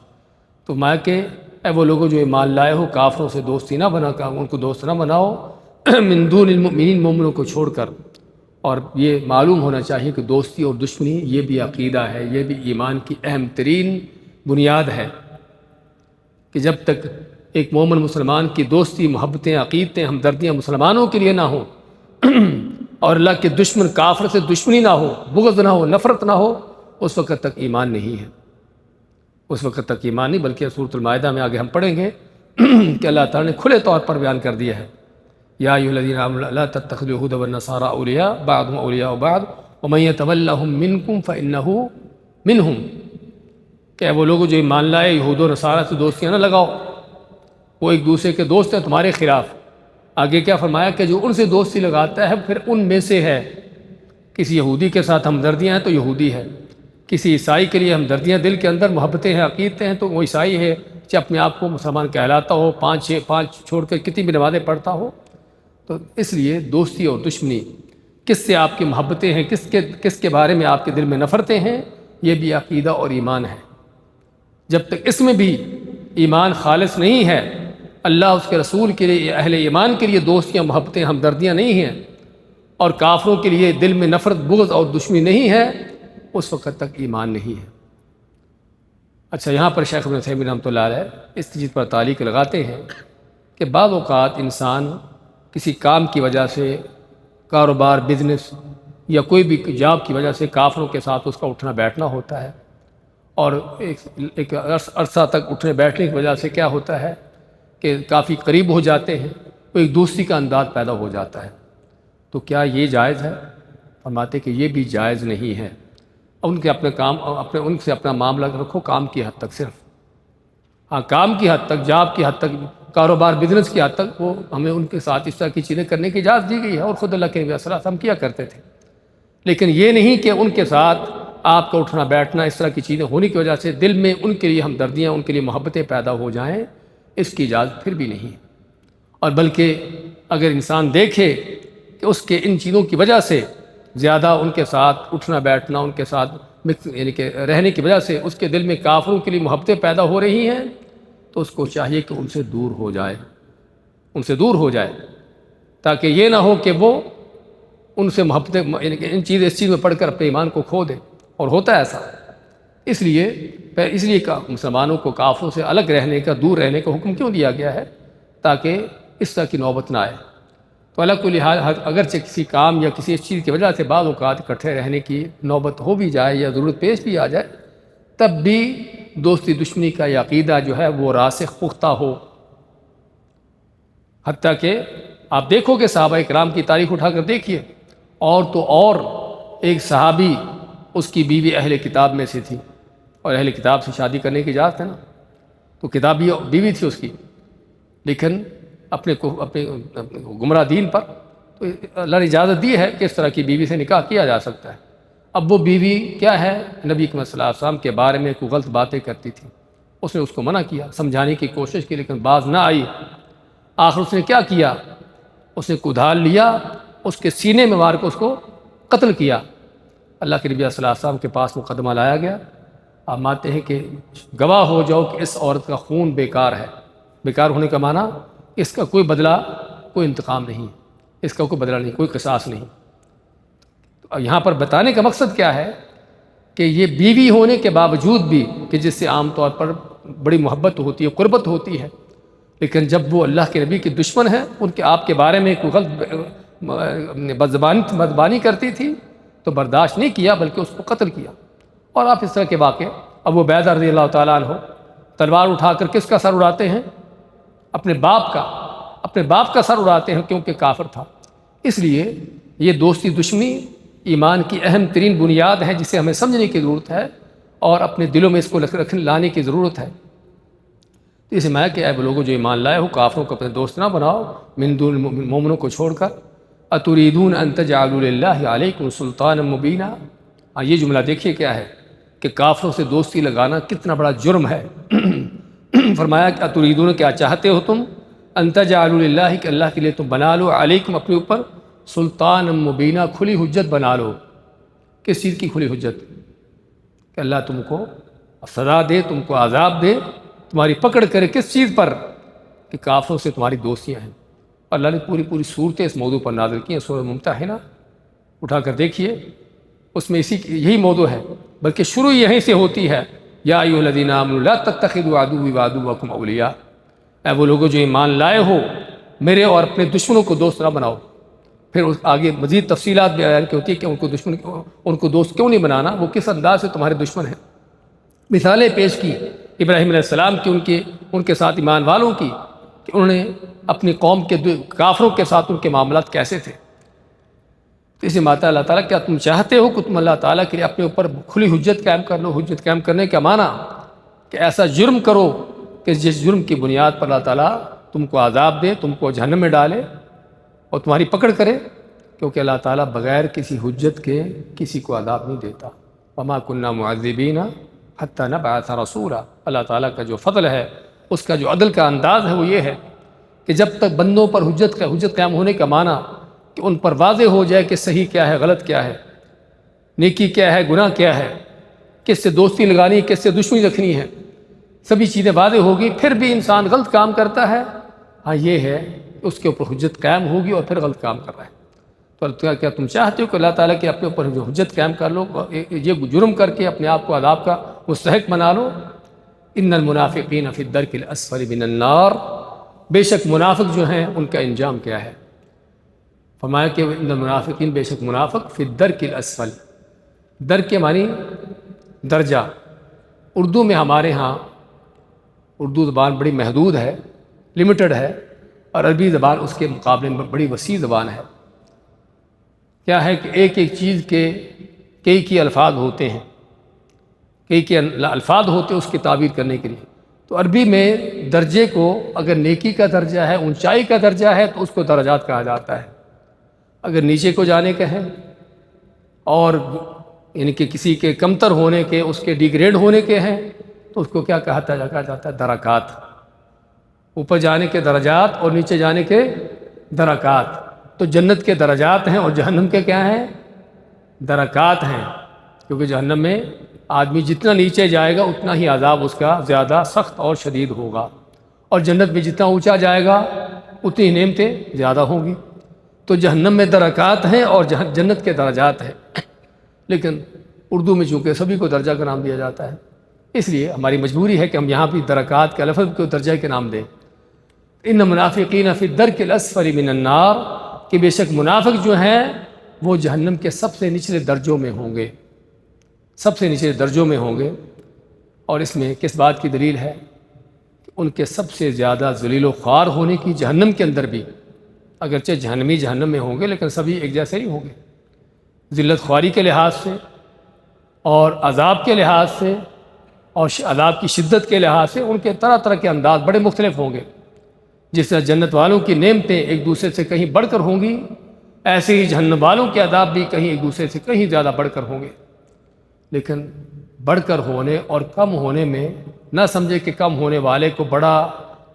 Speaker 1: تو میں کہ اے وہ لوگوں جو ایمان لائے ہو، کافروں سے دوستی نہ بنا کر، ان کو دوست نہ بناؤ، من دون المؤمنین، مومنوں کو چھوڑ کر۔ اور یہ معلوم ہونا چاہیے کہ دوستی اور دشمنی یہ بھی عقیدہ ہے، یہ بھی ایمان کی اہم ترین بنیاد ہے، کہ جب تک ایک مومن مسلمان کی دوستی، محبتیں، عقیدتیں، ہمدردیاں مسلمانوں کے لیے نہ ہوں، اور اللہ کے دشمن کافر سے دشمنی نہ ہو، بغض نہ ہو، نفرت نہ ہو، اس وقت تک ایمان نہیں ہے، اس وقت تک ایمان نہیں۔ بلکہ سورۃ المائدہ میں آگے ہم پڑھیں گے کہ اللہ تعالیٰ نے کھلے طور پر بیان کر دیا ہے، یا ایھا الذین آمنوا لا تتخذوا اليہود والنصارى اولیاء بعضهم اولیاء بعض ومن یتولہم منکم فانہ منہم، کہ وہ لوگ جو ایمان لائے، یہود و نصارہ سے دوستیاں نہ لگاؤ، وہ ایک دوسرے کے دوست ہیں تمہارے خلاف۔ آگے کیا فرمایا کہ جو ان سے دوستی لگاتا ہے پھر ان میں سے ہے۔ کسی یہودی کے ساتھ ہمدردیاں ہیں تو یہودی ہے، کسی عیسائی کے لیے ہمدردیاں دل کے اندر محبتیں ہیں، عقیدتیں ہیں تو وہ عیسائی ہے، چاہے اپنے آپ کو مسلمان کہلاتا ہو، پانچ چھوڑ کر کتنی بھی نمازیں پڑھتا ہو۔ تو اس لیے دوستی اور دشمنی، کس سے آپ کی محبتیں ہیں، کس کے بارے میں آپ کے دل میں نفرتیں ہیں، یہ بھی عقیدہ اور ایمان ہے۔ جب تک اس میں بھی ایمان خالص نہیں ہے، اللہ اس کے رسول کے لیے، اہل ایمان کے لیے دوستیاں، محبتیں، ہمدردیاں نہیں ہیں، اور کافروں کے لیے دل میں نفرت، بغض اور دشمنی نہیں ہے، اس وقت تک ایمان نہیں ہے۔ اچھا، یہاں پر شیخ ابن عثیمین رحمۃ اللہ علیہ اس چیز پر تعلیق لگاتے ہیں کہ بعض اوقات انسان کسی کام کی وجہ سے، کاروبار، بزنس یا کوئی بھی جاب کی وجہ سے کافروں کے ساتھ اس کا اٹھنا بیٹھنا ہوتا ہے، اور ایک عرصہ تک اٹھنے بیٹھنے کی وجہ سے کیا ہوتا ہے کہ کافی قریب ہو جاتے ہیں، تو ایک دوستی کا انداز پیدا ہو جاتا ہے۔ تو کیا یہ جائز ہے؟ فرماتے کہ یہ بھی جائز نہیں ہے۔ ان سے اپنا معاملہ رکھو کام کی حد تک، صرف ہاں کام کی حد تک، جاب کی حد تک، کاروبار، بزنس کی حد تک، وہ ہمیں ان کے ساتھ اس طرح کی چیزیں کرنے کی اجازت دی گئی ہے، اور خود اللہ کے نبی صلی اللہ علیہ وسلم کیا کرتے تھے۔ لیکن یہ نہیں کہ ان کے ساتھ آپ کا اٹھنا بیٹھنا، اس طرح کی چیزیں ہونے کی وجہ سے دل میں ان کے لیے ہمدردیاں، ان کے لیے محبتیں پیدا ہو جائیں، اس کی اجازت پھر بھی نہیں۔ اور بلکہ اگر انسان دیکھے کہ اس کے ان چیزوں کی وجہ سے زیادہ ان کے ساتھ اٹھنا بیٹھنا، ان کے ساتھ یعنی کہ رہنے کی وجہ سے اس کے دل میں کافروں کے لیے محبتیں پیدا ہو رہی ہیں، تو اس کو چاہیے کہ ان سے دور ہو جائے، ان سے دور ہو جائے، تاکہ یہ نہ ہو کہ وہ ان سے محبت ان چیز میں پڑھ کر اپنے ایمان کو کھو دے، اور ہوتا ہے ایسا۔ اس لیے مسلمانوں کو کافروں سے الگ رہنے کا، دور رہنے کا حکم کیوں دیا گیا ہے؟ تاکہ اس طرح کی نوبت نہ آئے۔ تو اللہ کو لحاظ اگرچہ کسی کام یا کسی چیز کی وجہ سے بعض اوقات اکٹھے رہنے کی نوبت ہو بھی جائے یا ضرورت پیش بھی آ جائے، تب بھی دوستی دشمنی کا یہ عقیدہ جو ہے وہ راسخ پختہ ہو۔ حتیٰ کہ آپ دیکھو کہ صحابہ کرام کی تاریخ اٹھا کر دیکھیے، اور تو اور ایک صحابی اس کی بیوی اہل کتاب میں سے تھی، اور اہل کتاب سے شادی کرنے کی اجازت ہے نا، تو کتابی بیوی تھی اس کی، لیکن اپنے گمراہ دین پر، تو اللہ نے اجازت دی ہے کہ اس طرح کی بیوی سے نکاح کیا جا سکتا ہے۔ اب وہ بیوی کیا ہے، نبی صلی اللہ علیہ وسلم کے بارے میں کوئی غلط باتیں کرتی تھی، اس نے اس کو منع کیا، سمجھانے کی کوشش کی، لیکن باز نہ آئی۔ آخر اس نے کیا کیا، اس نے کدال لیا، اس کے سینے میں مار کے اس کو قتل کیا۔ اللہ کے نبی صلی اللہ علیہ وسلم کے پاس مقدمہ لایا گیا۔ آپ مانتے ہیں کہ گواہ ہو جاؤ کہ اس عورت کا خون بیکار ہے۔ بیکار ہونے کا معنی اس کا کوئی بدلہ، کوئی انتقام نہیں، اس کا کوئی بدلہ نہیں، کوئی قصاص نہیں۔ تو یہاں پر بتانے کا مقصد کیا ہے کہ یہ بیوی ہونے کے باوجود بھی، کہ جس سے عام طور پر بڑی محبت ہوتی ہے، قربت ہوتی ہے، لیکن جب وہ اللہ کے نبی کے دشمن ہیں، ان کے آپ کے بارے میں کوئی غلط بدزبانی کرتی تھی تو برداشت نہیں کیا، بلکہ اس کو قتل کیا۔ اور آپ اس طرح کے واقعے، ابو عبیدہ رضی اللہ تعالیٰ عنہ تلوار اٹھا کر کس کا سر اڑاتے ہیں؟ اپنے باپ کا سر اڑاتے ہیں، کیونکہ کافر تھا۔ اس لیے یہ دوستی دشمنی ایمان کی اہم ترین بنیاد ہے، جسے ہمیں سمجھنے کی ضرورت ہے اور اپنے دلوں میں اس کو لانے کی ضرورت ہے۔ تو اسے میں کہ اے لوگوں جو ایمان لائے ہو، کافروں کو اپنے دوست نہ بناؤ، من دون مومنوں کو چھوڑ کر۔ اتریدون ان تجعلوا للہ علیکم سلطانا مبینا۔ یہ جملہ دیکھیے کیا ہے کہ کافروں سے دوستی لگانا کتنا بڑا جرم ہے۔ فرمایا کہ اتریدون، کیا چاہتے ہو تم، ان تجعلوا للہ، کہ اللہ کے لیے تم بنا لو، علیکم اپنے اوپر، سلطان مبینہ، کھلی حجت بنا لو۔ کس چیز کی کھلی حجت؟ کہ اللہ تم کو سزا دے، تم کو عذاب دے، تمہاری پکڑ کرے کس چیز پر؟ کہ کافروں سے تمہاری دوستیاں ہیں۔ اللہ نے پوری صورتیں اس موضوع پر نازل کی ہیں۔ سورہ ممتحنہ اٹھا کر دیکھیے، اس میں یہی موضوع ہے، بلکہ شروع یہیں سے ہوتی ہے، یا ایھا الذین آمنوا لا تتخذوا عدوی وعدوکم اولیاء۔ اے وہ لوگوں جو ایمان لائے ہو، میرے اور اپنے دشمنوں کو دوست نہ بناؤ۔ پھر اس آگے مزید تفصیلات بیان کی ہوتی ہے کہ ان کو دوست کیوں نہیں بنانا، وہ کس انداز سے تمہارے دشمن ہیں۔ مثالیں پیش کی ابراہیم علیہ السلام کی، ان کے ساتھ ایمان والوں کی، کہ انہوں نے اپنی قوم کے کافروں کے ساتھ ان کے معاملات کیسے تھے۔ تو اسی ماتا اللہ تعالیٰ، کیا تم چاہتے ہو کہ تم اللہ تعالیٰ کے لیے اپنے اوپر کھلی حجت قائم کر لو؟ حجت قائم کرنے کا معنی کہ ایسا جرم کرو کہ جس جرم کی بنیاد پر اللہ تعالیٰ تم کو عذاب دے، تم کو جہنم میں ڈالے اور تمہاری پکڑ کرے، کیونکہ اللہ تعالیٰ بغیر کسی حجت کے کسی کو عذاب نہیں دیتا۔ وما كنا معذبین حتی نبعث رسولا۔ اللہ تعالیٰ کا جو فضل ہے، اس کا جو عدل کا انداز ہے، وہ یہ ہے کہ جب تک بندوں پر حجت قائم ہونے کا معنی کہ ان پر واضح ہو جائے کہ صحیح کیا ہے، غلط کیا ہے، نیکی کیا ہے، گناہ کیا ہے، کس سے دوستی لگانی ہے، کس سے دشمنی رکھنی ہے، سبھی چیزیں واضح ہوگی، پھر بھی انسان غلط کام کرتا ہے، ہاں یہ ہے کہ اس کے اوپر حجت قائم ہوگی اور پھر غلط کام کر رہا ہے۔ تو کیا تم چاہتے ہو کہ اللہ تعالیٰ کے اپنے اوپر جو حجت قائم کر لو، یہ جرم کر کے اپنے آپ کو عذاب کا مستحق بنا لو؟ ان المنافقین فی الدرک الاسفل من النار۔ بے شک منافق جو ہیں ان کا انجام کیا ہے؟ فرمایا کہ ان المنافقین، بے شک منافق، فی الدرک الاسفل، درک کے معنی درجہ۔ اردو میں ہمارے ہاں، اردو زبان بڑی محدود ہے، لمیٹڈ ہے، اور عربی زبان اس کے مقابلے میں بڑی وسیع زبان ہے۔ کیا ہے کہ ایک چیز کے کئی الفاظ ہوتے ہیں، کئی الفاظ ہوتے ہیں اس کی تعبیر کرنے کے لیے۔ تو عربی میں درجے کو اگر نیکی کا درجہ ہے، اونچائی کا درجہ ہے، تو اس کو درجات کہا جاتا ہے۔ اگر نیچے کو جانے کا ہے اور یعنی کہ کسی کے کمتر ہونے کے، اس کے ڈیگریڈ ہونے کے ہیں، تو اس کو کیا کہا جاتا ہے؟ درکات۔ اوپر جانے کے درجات اور نیچے جانے کے درکات۔ تو جنت کے درجات ہیں اور جہنم کے کیا ہیں؟ درکات ہیں، کیونکہ جہنم میں آدمی جتنا نیچے جائے گا اتنا ہی عذاب اس کا زیادہ سخت اور شدید ہوگا، اور جنت میں جتنا اونچا جائے گا اتنی نعمتیں زیادہ ہوں گی۔ تو جہنم میں درکات ہیں اور جنت کے درجات ہیں، لیکن اردو میں چونکہ سبھی کو درجہ کا نام دیا جاتا ہے، اس لیے ہماری مجبوری ہے کہ ہم یہاں بھی درکات کے لفظ کو درجہ کے نام دیں۔ ان منافقین فی الدرک الاسفل من النار، کہ بے شک منافق جو ہیں وہ جہنم کے سب سے نچلے درجوں میں ہوں گے، سب سے نچلے درجوں میں ہوں گے۔ اور اس میں کس بات کی دلیل ہے؟ کہ ان کے سب سے زیادہ ذلیل و خوار ہونے کی جہنم کے اندر بھی، اگرچہ جہنمی جہنم میں ہوں گے لیکن سبھی ایک جیسے نہیں ہوں گے، ذلت خواری کے لحاظ سے اور عذاب کے لحاظ سے اور عذاب کی شدت کے لحاظ سے ان کے طرح طرح کے انداز بڑے مختلف ہوں گے۔ جس طرح جنت والوں کی نعمتیں ایک دوسرے سے کہیں بڑھ کر ہوں گی، ایسے ہی جہنم والوں کے عذاب بھی کہیں ایک دوسرے سے کہیں زیادہ بڑھ کر ہوں گے۔ لیکن بڑھ کر ہونے اور کم ہونے میں نہ سمجھے کہ کم ہونے والے کو بڑا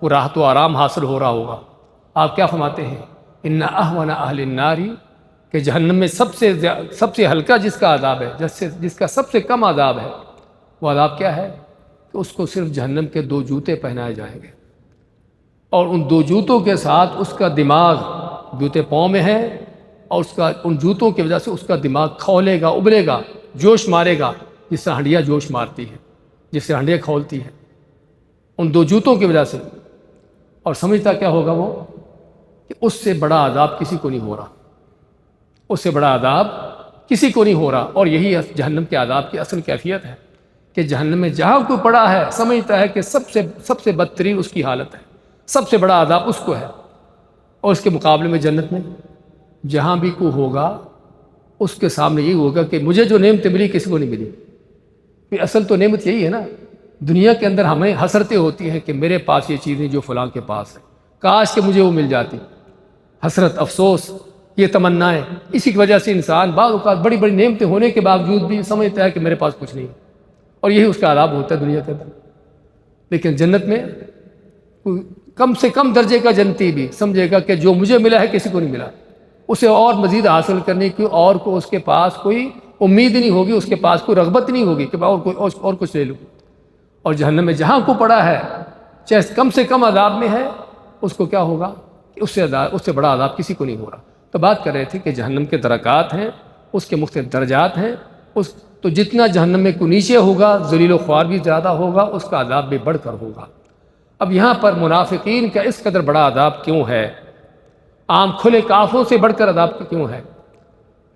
Speaker 1: راحت و آرام حاصل ہو رہا ہوگا۔ آپ کیا فرماتے ہیں؟ ان اہون اہل النار، کہ جہنم میں سب سے ہلکا جس کا عذاب ہے، جس کا سب سے کم عذاب ہے، وہ عذاب کیا ہے؟ کہ اس کو صرف جہنم کے 2 جوتے پہنائے جائیں گے، اور ان 2 جوتوں کے ساتھ اس کا دماغ، جوتے پاؤں میں ہیں اور ان جوتوں کی وجہ سے اس کا دماغ کھولے گا، ابلے گا، جوش مارے گا، جس سے ہنڈیا جوش مارتی ہے، جس سے ہنڈیا کھولتی ہے، ان 2 جوتوں کی وجہ سے۔ اور سمجھتا کیا ہوگا وہ؟ کہ اس سے بڑا عذاب کسی کو نہیں ہو رہا، اس سے بڑا عذاب کسی کو نہیں ہو رہا۔ اور یہی جہنم کے عذاب کی اصل کیفیت ہے کہ جہنم میں جہاں کوئی پڑا ہے سمجھتا ہے کہ سب سے بدترین اس کی حالت ہے، سب سے بڑا عذاب اس کو ہے۔ اور اس کے مقابلے میں جنت میں جہاں بھی کوئی ہوگا اس کے سامنے یہی ہوگا کہ مجھے جو نعمت ملی کسی کو نہیں ملی۔ پھر اصل تو نعمت یہی ہے نا، دنیا کے اندر ہمیں حسرتیں ہوتی ہیں کہ میرے پاس یہ چیزیں جو فلاں کے پاس ہے، کاش کہ مجھے وہ مل جاتی۔ حسرت، افسوس، یہ تمنائیں، اسی کی وجہ سے انسان بعض اوقات بڑی بڑی نعمتیں ہونے کے باوجود بھی سمجھتا ہے کہ میرے پاس کچھ نہیں، اور یہی اس کا عذاب ہوتا ہے دنیا کے اندر۔ لیکن جنت میں کم سے کم درجے کا جنتی بھی سمجھے گا کہ جو مجھے ملا ہے کسی کو نہیں ملا، اسے اور مزید حاصل کرنے کی اور کو اس کے پاس کوئی امید نہیں ہوگی، اس کے پاس کوئی رغبت نہیں ہوگی کہ میں اور کچھ لے لوں۔ اور جہنم میں جہاں کو پڑا ہے چاہے کم سے کم عذاب میں ہے، اس کو کیا ہوگا کہ اس سے بڑا عذاب کسی کو نہیں ہو رہا۔ تو بات کر رہے تھے کہ جہنم کے درکات ہیں، اس کے مختلف درجات ہیں، تو جتنا جہنم میں کو نیچے ہوگا ذلیل و خوار بھی زیادہ ہوگا، اس کا عذاب بھی بڑھ کر ہوگا۔ اب یہاں پر منافقین کا اس قدر بڑا عذاب کیوں ہے؟ عام کھلے کافروں سے بڑھ کر عذاب کیوں ہے؟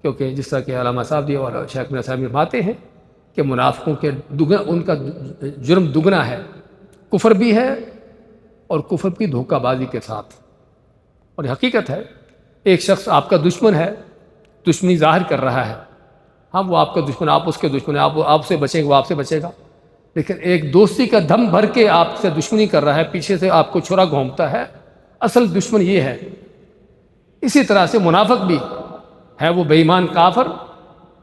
Speaker 1: کیونکہ جس طرح کہ علامہ صاحب اور شیخ میاں صاحب فرماتے ہیں کہ منافقوں کے ان کا جرم دگنا ہے، کفر بھی ہے اور کفر کی دھوکہ بازی کے ساتھ۔ اور حقیقت ہے ایک شخص آپ کا دشمن ہے، دشمنی ظاہر کر رہا ہے، ہاں وہ آپ کا دشمن، آپ اس کے دشمن، آپ سے بچیں گے، وہ آپ سے بچے گا، لیکن ایک دوستی کا دم بھر کے آپ سے دشمنی کر رہا ہے، پیچھے سے آپ کو چھرا گھونپتا ہے، اصل دشمن یہ ہے۔ اسی طرح سے منافق بھی ہے، وہ بے ایمان کافر،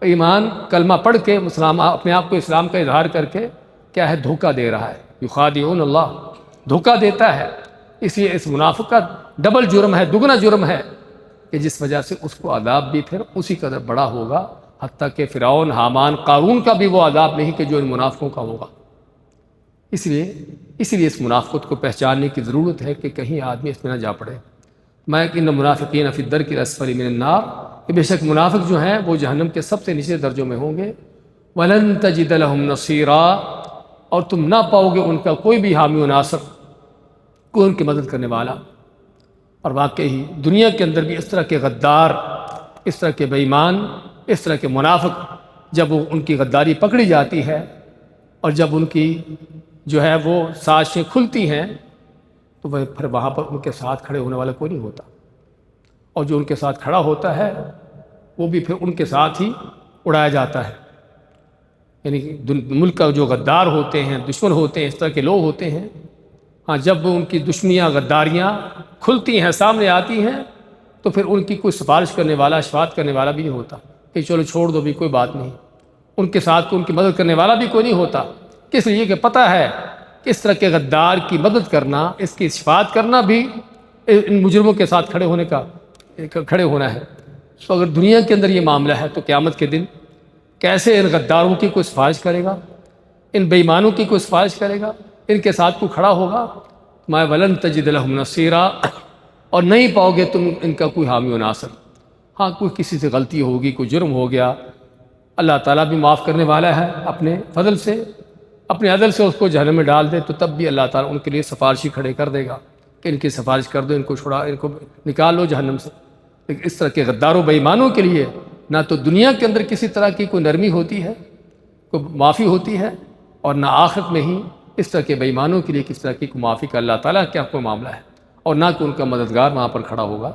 Speaker 1: ایمان کلمہ پڑھ کے اپنے آپ کو اسلام کا اظہار کر کے کیا ہے دھوکہ دے رہا ہے، یخادعون اللہ، دھوکہ دیتا ہے۔ اس لیے اس منافق کا ڈبل جرم ہے، دگنا جرم ہے، کہ جس وجہ سے اس کو عذاب بھی پھر اسی قدر بڑا ہوگا، حتیٰ کہ فرعون، حامان، قارون کا بھی وہ عذاب نہیں کہ جو ان منافقوں کا ہوگا۔ اس لیے اس منافقت کو پہچاننے کی ضرورت ہے کہ کہیں آدمی اس میں نہ جا پڑے۔ میں ان منافقین فی الدرک الاسفل من النار، کہ بے شک منافق جو ہیں وہ جہنم کے سب سے نیچے درجوں میں ہوں گے۔ وَلَن تَجِدَ لَهُمْ نَصِيرًا، اور تم نہ پاؤ گے ان کا کوئی بھی حامی و ناصر، کوئی ان کی مدد کرنے والا۔ اور واقعی دنیا کے اندر بھی اس طرح کے غدار، اس طرح کے بے ایمان، اس طرح کے منافق، جب ان کی غداری پکڑی جاتی ہے اور جب ان کی جو ہے وہ سازشیں کھلتی ہیں، تو وہ پھر وہاں پر ان کے ساتھ کھڑے ہونے والا کوئی نہیں ہوتا، اور جو ان کے ساتھ کھڑا ہوتا ہے وہ بھی پھر ان کے ساتھ ہی اڑایا جاتا ہے۔ یعنی ملک کا جو غدار ہوتے ہیں، دشمن ہوتے ہیں، اس طرح کے لوگ ہوتے ہیں، ہاں جب ان کی دشمنیاں، غداریاں کھلتی ہیں، سامنے آتی ہیں، تو پھر ان کی کوئی سفارش کرنے والا، شفاعت کرنے والا بھی نہیں ہوتا کہ چلو چھوڑ دو بھی، کوئی بات نہیں۔ ان کے ساتھ ان کی مدد کرنے والا بھی کوئی نہیں ہوتا، کس لیے کہ پتہ ہے کہ اس طرح کے غدار کی مدد کرنا، اس کی شفاعت کرنا بھی ان مجرموں کے ساتھ کھڑے ہونا ہے۔ تو اگر دنیا کے اندر یہ معاملہ ہے تو قیامت کے دن کیسے ان غداروں کی کوئی سفارش کرے گا، ان بے ایمانوں کی کوئی سفارش کرے گا، ان کے ساتھ کوئی کھڑا ہوگا؟ ما وَلَن تَجِدَ لَهُمْ نَصِيرًا، اور نہیں پاؤ گے تم ان کا کوئی حامی و ناصر۔ ہاں کوئی کسی سے غلطی ہوگی، کوئی جرم ہو گیا، اللہ تعالیٰ بھی معاف کرنے والا ہے اپنے فضل سے، اپنے عدل سے اس کو جہنم میں ڈال دے تو تب بھی اللہ تعالیٰ ان کے لیے سفارشی کھڑے کر دے گا کہ ان کی سفارش کر دو، ان کو چھڑا، ان کو نکال لو جہنم سے۔ لیکن اس طرح کے غدار و بے ایمانوں کے لیے نہ تو دنیا کے اندر کسی طرح کی کوئی نرمی ہوتی ہے، کوئی معافی ہوتی ہے، اور نہ آخرت میں ہی اس طرح کے بے ایمانوں کے لیے کس طرح کی کوئی معافی کا اللہ تعالیٰ کیا کوئی معاملہ ہے، اور نہ کہ ان کا مددگار وہاں پر کھڑا ہوگا۔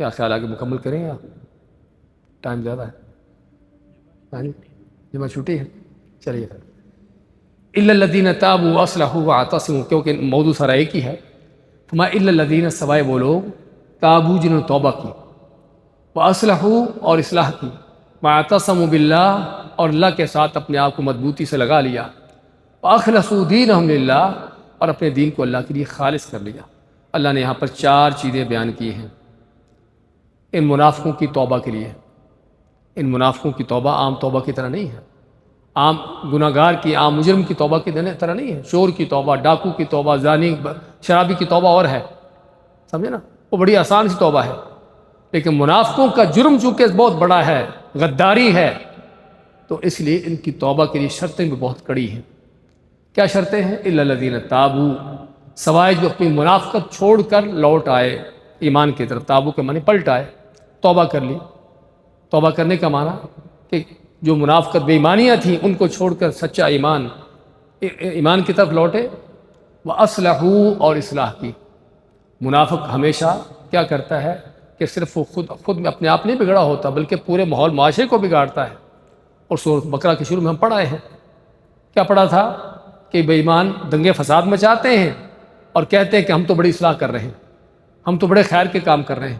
Speaker 1: کیا خیال آگے مکمل کریں یا ٹائم زیادہ ہے؟ ہاں جی، جمعہ چھٹی ہے، چلیے پھر۔ الا الذین تابوا واصلحوا واعتصموا، کیونکہ موضوع سارا ایک ہی ہے، فما الا الذین، سوائے وہ لوگ، تابوا جنہوں نے توبہ کی، واصلحوا اور اصلاح کی، واعتصموا باللہ اور اللہ کے ساتھ اپنے آپ کو مضبوطی سے لگا لیا، واخلصوا دینہم للہ اور اپنے دین کو اللہ کے لیے خالص کر لیا۔ اللہ نے یہاں پر 4 چیزیں بیان کی ہیں ان منافقوں کی توبہ کے لیے۔ ان منافقوں کی توبہ عام توبہ کی طرح نہیں ہے، عام گناہ گار کی، عام مجرم کی توبہ کی طرح نہیں ہے۔ چور کی توبہ، ڈاکو کی توبہ، زانی شرابی کی توبہ اور ہے، سمجھے نا، وہ بڑی آسان سی توبہ ہے۔ لیکن منافقوں کا جرم چونکہ بہت بڑا ہے، غداری ہے، تو اس لیے ان کی توبہ کے لیے شرطیں بھی بہت کڑی ہیں۔ کیا شرطیں ہیں؟ الا الذین تابوا، سوائے جو اپنی منافقت چھوڑ کر لوٹ آئے ایمان کی طرف، تابو کے معنی پلٹ آئے، توبہ کر لی۔ توبہ کرنے کا معنی کہ جو منافقت بے ایمانیاں تھیں ان کو چھوڑ کر سچا ایمان کی طرف لوٹے، وَأَصْلَحُوا اور اصلاح کی۔ منافق ہمیشہ کیا کرتا ہے کہ صرف وہ خود میں اپنے آپ نہیں بگڑا ہوتا بلکہ پورے ماحول معاشرے کو بگاڑتا ہے۔ اور سورۃ بقرہ کے شروع میں ہم پڑھائے ہیں، کیا پڑھا تھا کہ بے ایمان دنگے فساد مچاتے ہیں اور کہتے ہیں کہ ہم تو بڑی اصلاح کر رہے ہیں، ہم تو بڑے خیر کے کام کر رہے ہیں۔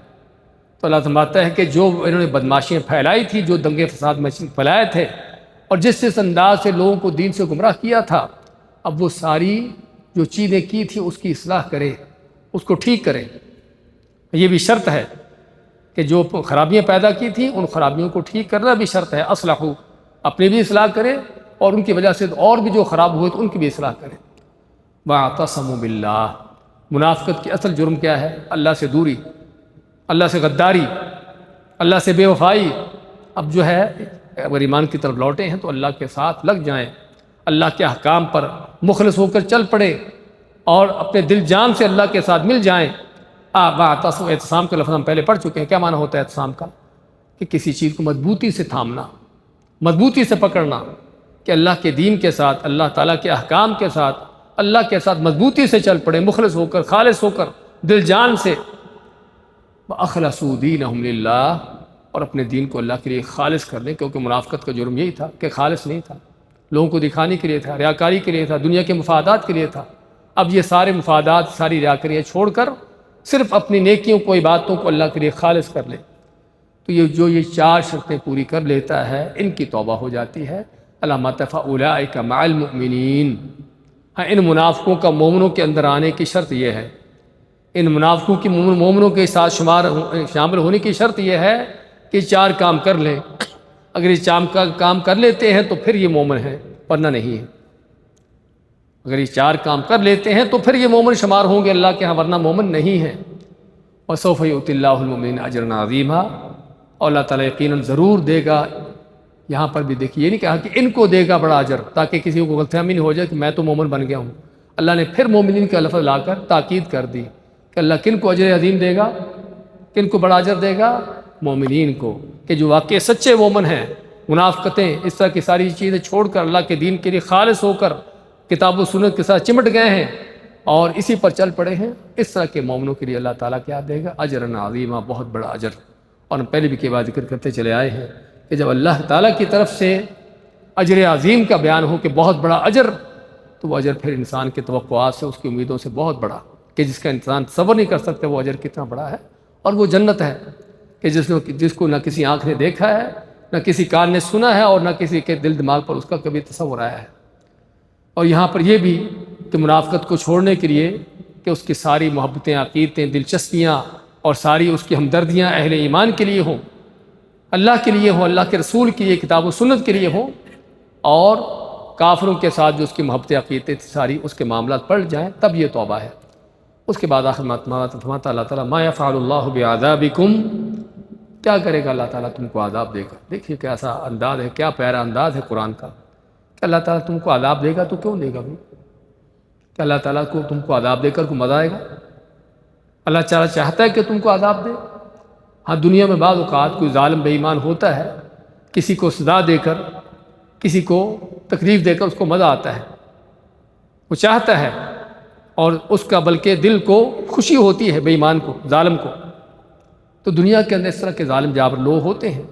Speaker 1: تو اللہ فرماتا ہے کہ جو انہوں نے بدماشیاں پھیلائی تھی، جو دنگے فساد میں پھیلائے تھے، اور جس انداز سے لوگوں کو دین سے گمراہ کیا تھا، اب وہ ساری جو چیزیں کی تھی اس کی اصلاح کرے، اس کو ٹھیک کرے۔ یہ بھی شرط ہے کہ جو خرابیاں پیدا کی تھیں ان خرابیوں کو ٹھیک کرنا بھی شرط ہے۔ اصلحوا، اپنی بھی اصلاح کرے اور ان کی وجہ سے اور بھی جو خراب ہوئے تو ان کی بھی اصلاح کرے۔ واعتصموا باللہ، منافقت کی اصل جرم کیا ہے؟ اللہ سے دوری، اللہ سے غداری، اللہ سے بے وفائی۔ اب جو ہے اگر ایمان کی طرف لوٹے ہیں تو اللہ کے ساتھ لگ جائیں، اللہ کے احکام پر مخلص ہو کر چل پڑے اور اپنے دل جان سے اللہ کے ساتھ مل جائیں۔ اعتصام کا لفظ ہم پہلے پڑھ چکے ہیں، کیا معنی ہوتا ہے اعتصام کا؟ کہ کسی چیز کو مضبوطی سے تھامنا، مضبوطی سے پکڑنا، کہ اللہ کے دین کے ساتھ، اللہ تعالیٰ کے احکام کے ساتھ، اللہ کے ساتھ مضبوطی سے چل پڑے، مخلص ہو کر، خالص ہو کر، دل جان سے۔ وَأَخْلَصُوا دِينَهُمْ لِلَّهِ اور اپنے دین کو اللہ کے لیے خالص کر لیں، کیونکہ منافقت کا جرم یہی تھا کہ خالص نہیں تھا، لوگوں کو دکھانے کے لیے تھا، ریاکاری کے لیے تھا، دنیا کے مفادات کے لیے تھا۔ اب یہ سارے مفادات، ساری ریاکاریاں چھوڑ کر صرف اپنی نیکیوں کو، عبادتوں کو اللہ کے لیے خالص کر لیں، تو یہ 4 شرطیں پوری کر لیتا ہے ان کی توبہ ہو جاتی ہے۔ علامات فاولئک مع المؤمنین، ہاں ان منافقوں کا مومنوں کے اندر آنے کی شرط یہ ہے، ان منافقوں کی مومنوں کے ساتھ شامل ہونے کی شرط یہ ہے کہ 4 کام کر لیں۔ اگر یہ 4 کام کر لیتے ہیں تو پھر یہ مومن ہیں، ورنہ نہیں ہے۔ اگر یہ 4 کام کر لیتے ہیں تو پھر یہ مومن شمار ہوں گے اللہ کے ہاں، ورنہ مومن نہیں ہیں۔ وسوف یؤتی اللہ المؤمنین اجرا عظیما، اور اللہ تعالیٰ یقیناً ضرور دے گا۔ یہاں پر بھی دیکھیے، یہ نہیں کہا کہ ان کو دے گا بڑا اجر، تاکہ کسی کو غلط فہمی نہیں ہو جائے کہ میں تو مومن بن گیا ہوں۔ اللہ نے پھر مومنین کا لفظ لا کر تاکید کر دی کہ اللہ کن کو اجر عظیم دے گا، کن کو بڑا اجر دے گا؟ مومنین کو، کہ جو واقعی سچے مومن ہیں، منافقتیں، اس طرح کی ساری چیزیں چھوڑ کر اللہ کے دین کے لیے خالص ہو کر کتاب و سنت کے ساتھ چمٹ گئے ہیں اور اسی پر چل پڑے ہیں، اس طرح کے مومنوں کے لیے اللہ تعالیٰ کیا دے گا؟ اجرا عظیما، بہت بڑا اجر۔ اور ہم پہلے بھی کے بعد ذکر کرتے چلے آئے ہیں کہ جب اللہ تعالیٰ کی طرف سے اجر عظیم کا بیان ہو کہ بہت بڑا اجر، تو وہ اجر پھر انسان کے توقعات سے، اس کی امیدوں سے بہت بڑا، کہ جس کا انسان تصور نہیں کر سکتے وہ اجر کتنا بڑا ہے۔ اور وہ جنت ہے کہ جس کو نہ کسی آنکھ نے دیکھا ہے، نہ کسی کان نے سنا ہے، اور نہ کسی کے دل دماغ پر اس کا کبھی تصور آیا ہے۔ اور یہاں پر یہ بھی کہ منافقت کو چھوڑنے کے لیے کہ اس کی ساری محبتیں، عقیدتیں، دلچسپیاں اور ساری اس کی ہمدردیاں اہل ایمان کے لیے ہوں، اللہ کے لیے ہوں، اللہ کے رسول کے لیے، کتاب و سنت کے لیے ہوں، اور کافروں کے ساتھ جو اس کی محبتیں، عقیدتیں ساری اس کے معاملات پلٹ جائیں، تب یہ توبہ ہے۔ اس کے بعد آخر فرماتا اللہ تعالیٰ ما یفعل اللہ بعذابکم، کیا کرے گا اللہ تعالیٰ تم کو عذاب دے گا۔ دیکھیے کیسا انداز ہے، کیا پیارا انداز ہے قرآن کا کہ اللہ تعالیٰ تم کو عذاب دے گا تو کیوں دے گا بھائی؟ کہ اللہ تعالیٰ کو تم کو عذاب دے کر کو مزہ آئے گا؟ اللہ تعالیٰ چاہتا ہے کہ تم کو عذاب دے۔ ہاں دنیا میں بعض اوقات کوئی ظالم بے ایمان ہوتا ہے، کسی کو سزا دے کر، کسی کو تکلیف دے کر اس کو مزہ آتا ہے، وہ چاہتا ہے، اور اس کا بلکہ دل کو خوشی ہوتی ہے بے ایمان کو، ظالم کو۔ تو دنیا کے اندر اس طرح کے ظالم جابر لوگ ہوتے ہیں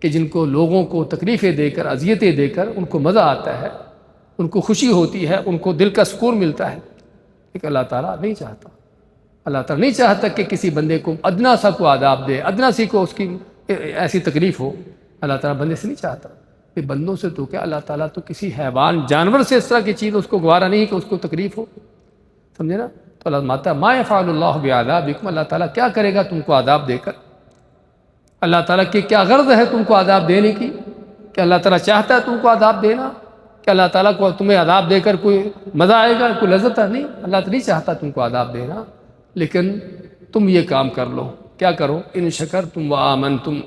Speaker 1: کہ جن کو لوگوں کو تکلیفیں دے کر، اذیتیں دے کر ان کو مزہ آتا ہے، ان کو خوشی ہوتی ہے، ان کو دل کا سکون ملتا ہے۔ لیکن اللہ تعالیٰ نہیں چاہتا، اللہ تعالیٰ نہیں چاہتا کہ کسی بندے کو ادنا سا کو عذاب دے، ادنا سی کو اس کی ایسی تکلیف ہو۔ اللہ تعالیٰ بندے سے نہیں چاہتا کہ بندوں سے تو کیا، اللہ تعالیٰ تو کسی حیوان جانور سے اس طرح کی چیز اس کو گوارا نہیں کہ اس کو تکلیف ہو، سمجھے نا؟ تو اللہ ماتا ما یفعل اللہ بعذابکم، اللہ تعالیٰ کیا کرے گا تم کو عذاب دے کر؟ اللہ تعالیٰ کی کیا غرض ہے تم کو عذاب دینے کی؟ کہ اللہ تعالیٰ چاہتا ہے تم کو عذاب دینا؟ کہ اللہ تعالیٰ کو تمہیں عذاب دے کر کوئی مزہ آئے گا، کوئی لذت ہے؟ نہیں، اللہ تعالیٰ نہیں چاہتا تم کو عذاب دینا، لیکن تم یہ کام کر لو۔ کیا کرو؟ ان شکرتم وآمنتم،